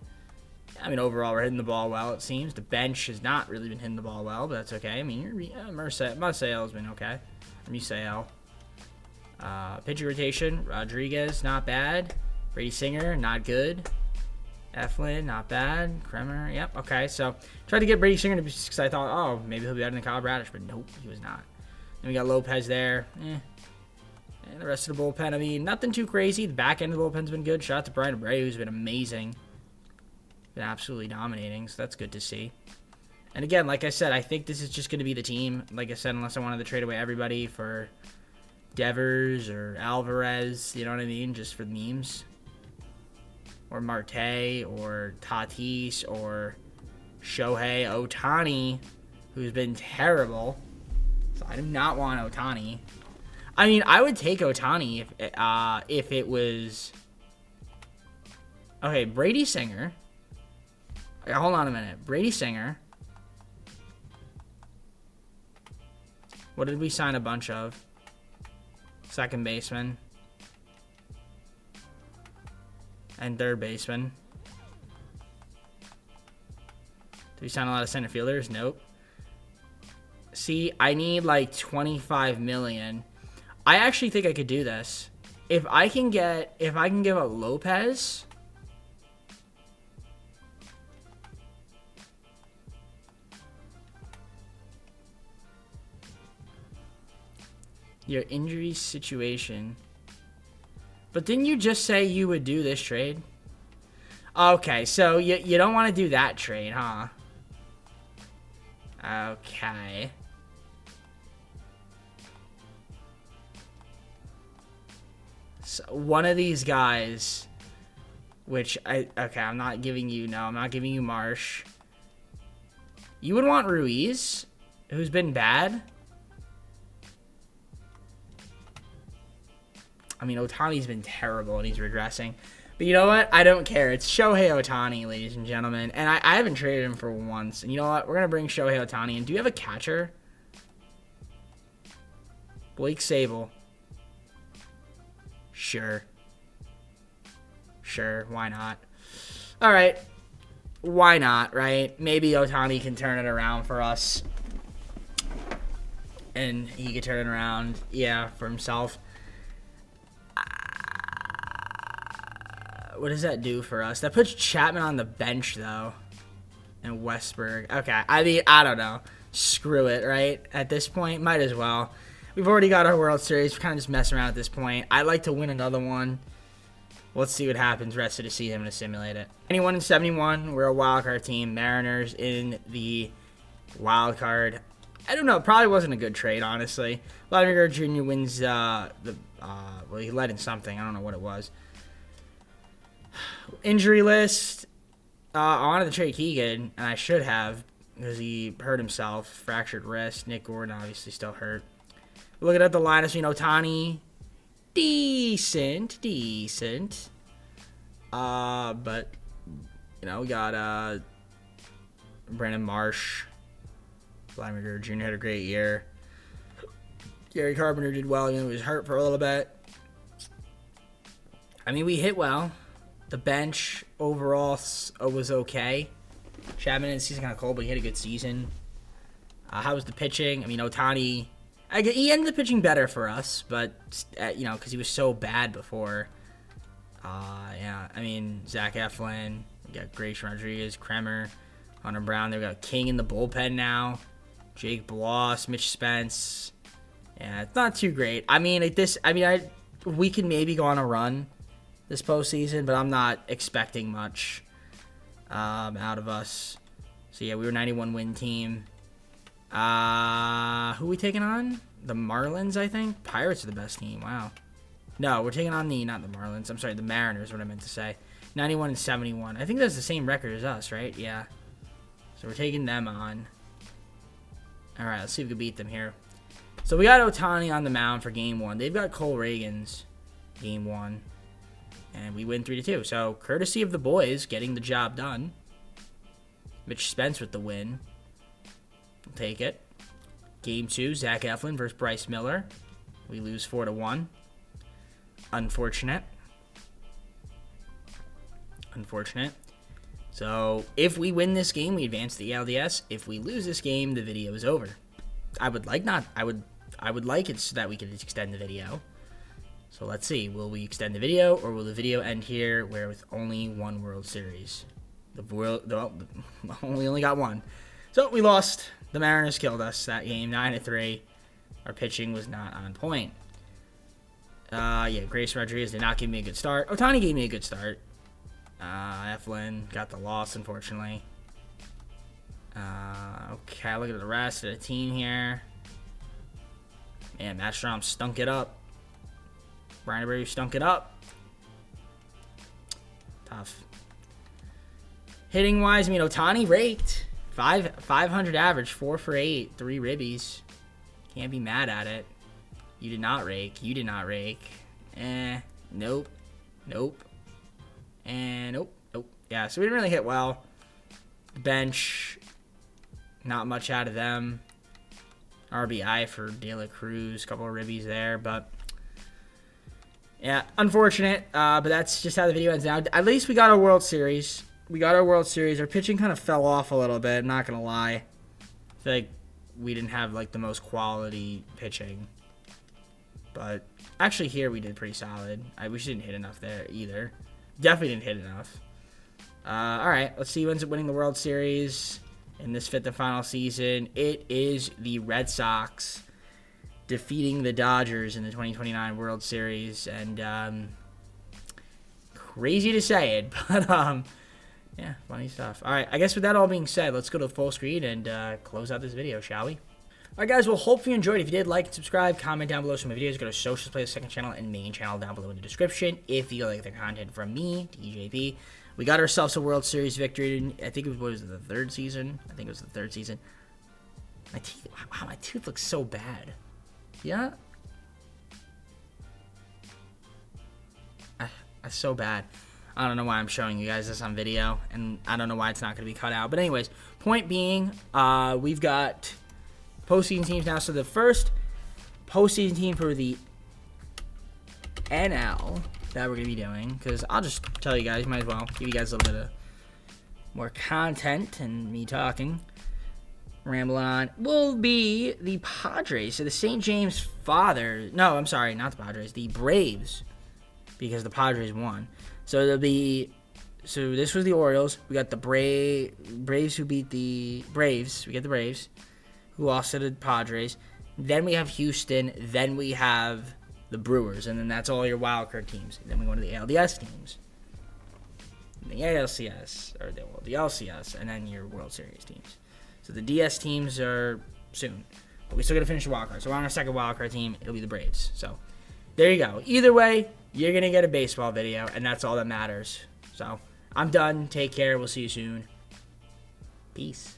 I mean, overall, we're hitting the ball well, it seems. The bench has not really been hitting the ball well, but that's okay. I mean, Misael's been okay. Misael. Pitcher rotation, Rodriguez, not bad. Brady Singer, not good. Eflin, not bad. Kremer, yep, okay. So, tried to get Brady Singer because I thought, oh, maybe he'll be better than Kyle Bradish, but nope, he was not. Then we got Lopez there. And the rest of the bullpen, I mean, nothing too crazy. The back end of the bullpen's been good. Shout out to Brian Abreu, who's been amazing. Been absolutely dominating, so that's good to see. And again, like I said, I think this is just going to be the team. Like I said, unless I wanted to trade away everybody for Devers or Alvarez, you know what I mean? Just for memes. Or Marte or Tatis or Shohei Ohtani, who's been terrible. So I do not want Ohtani. I mean, I would take Ohtani if it was... Okay, Brady Singer. Hold on a minute. Brady Singer. What did we sign a bunch of? Second baseman. And third baseman. Did we sign a lot of center fielders? Nope. See, I need like 25 million. I actually think I could do this. If I can give up Lopez... Your injury situation. But didn't you just say you would do this trade? Okay, so you don't want to do that trade, huh? Okay. So one of these guys, which I'm not giving you Marsh. You would want Ruiz, who's been bad. I mean, Ohtani's been terrible, and he's regressing. But you know what? I don't care. It's Shohei Ohtani, ladies and gentlemen. And I haven't traded him for once. And you know what? We're going to bring Shohei Ohtani in. Do you have a catcher? Blake Sable. Sure. Sure, why not? All right. Why not, right? Maybe Ohtani can turn it around for us. And he can turn it around, yeah, for himself. What does that do for us? That puts Chapman on the bench, though. and Westberg. Okay, I mean, I don't know. Screw it, right? At this point, might as well. We've already got our World Series. We're kind of just messing around at this point. I'd like to win another one. Let's see what happens rest of the season. I'm going to simulate it. 91-71. We're a wild card team. Mariners in the wild card. I don't know. Probably wasn't a good trade, honestly. Vladimir Jr. wins well, he led in something. I don't know what it was. Injury list. I wanted to trade Keegan, and I should have, because he hurt himself. Fractured wrist. Nick Gordon obviously still hurt. Looking at the lineup, Ohtani. Decent. But, we got Brandon Marsh. Vladimir Jr. had a great year. Gary Carpenter did well, he was hurt for a little bit. I mean, we hit well. The bench overall was okay. Chapman in the season kind of cold, but he had a good season. How was the pitching? I mean, Ohtani, he ended up pitching better for us, but, because he was so bad before. Yeah, I mean, Zach Eflin, we got Grayson Rodriguez, Kremer, Hunter Brown. They've got King in the bullpen now. Jake Bloss, Mitch Spence. Yeah, it's not too great. I mean, we can maybe go on a run this postseason, but I'm not expecting much out of us. So, yeah, we were a 91-win team. Who are we taking on? The Marlins, I think? Pirates are the best team. Wow. No, we're taking on not the Marlins. I'm sorry, the Mariners, what I meant to say. 91-71. I think that's the same record as us, right? Yeah. So we're taking them on. All right, let's see if we can beat them here. So we got Ohtani on the mound for Game 1. They've got Cole Reagans Game 1. And we win 3-2. So, courtesy of the boys getting the job done. Mitch Spence with the win. We'll take it. Game 2, Zach Eflin versus Bryce Miller. We lose 4-1. Unfortunate. So, if we win this game, we advance to the ALDS. If we lose this game, the video is over. I would like it so that we could extend the video. So let's see. Will we extend the video, or will the video end here, where with only one World Series? We only got one. So we lost. The Mariners killed us that game, 9-3. Our pitching was not on point. Yeah, Grace Rodriguez did not give me a good start. Ohtani gave me a good start. Eflin got the loss, unfortunately. Okay, look at the rest of the team here. Man, Matt Strom stunk it up. Brian Abreu stunk it up. Tough. Hitting wise, I mean, Ohtani raked. 500 average, 4 for 8, 3 ribbies. Can't be mad at it. You did not rake. Nope. And nope. Yeah, so we didn't really hit well. Bench, not much out of them. RBI for De La Cruz, couple of ribbies there, but yeah, unfortunate. But that's just how the video ends now. At least we got our World Series. Our pitching kind of fell off a little bit, not gonna lie. I feel like we didn't have like the most quality pitching. But actually here we did pretty solid. We didn't hit enough there either. Definitely didn't hit enough. Alright, let's see who ends up winning the World Series in this fifth and final season. It is the Red Sox defeating the Dodgers in the 2029 World Series. And crazy to say it, but yeah, funny stuff. Alright, I guess with that all being said, let's go to the full screen and close out this video, shall we? Alright guys, well, hope you enjoyed. If you did, like and subscribe, comment down below some of my videos. Go to socials, play the second channel and main channel down below in the description. If you like the content from me, DJP, we got ourselves a World Series victory. I think it was the third season. My teeth, wow, my tooth looks so bad. Yeah? That's so bad. I don't know why I'm showing you guys this on video, and I don't know why it's not going to be cut out. But anyways, point being, we've got postseason teams now. So the first postseason team for the NL that we're going to be doing, because I'll just tell you guys, might as well give you guys a little bit of more content and me talking, rambling on, will be the Padres. So the St. James Father, no, I'm sorry, not the Padres, the Braves, because the Padres won. So it'll be So this was the Orioles. We got the Braves who beat the Braves. We get the Braves, who lost to the Padres. Then we have Houston. Then we have the Brewers, and then that's all your wild card teams. And then we go to the ALDS teams, and the ALCS or the LCS, and then your World Series teams. So the DS teams are soon, but we still got to finish the wild card. So we're on our second wild card team. It'll be the Braves. So there you go. Either way, you're gonna get a baseball video, and that's all that matters. So I'm done. Take care. We'll see you soon. Peace.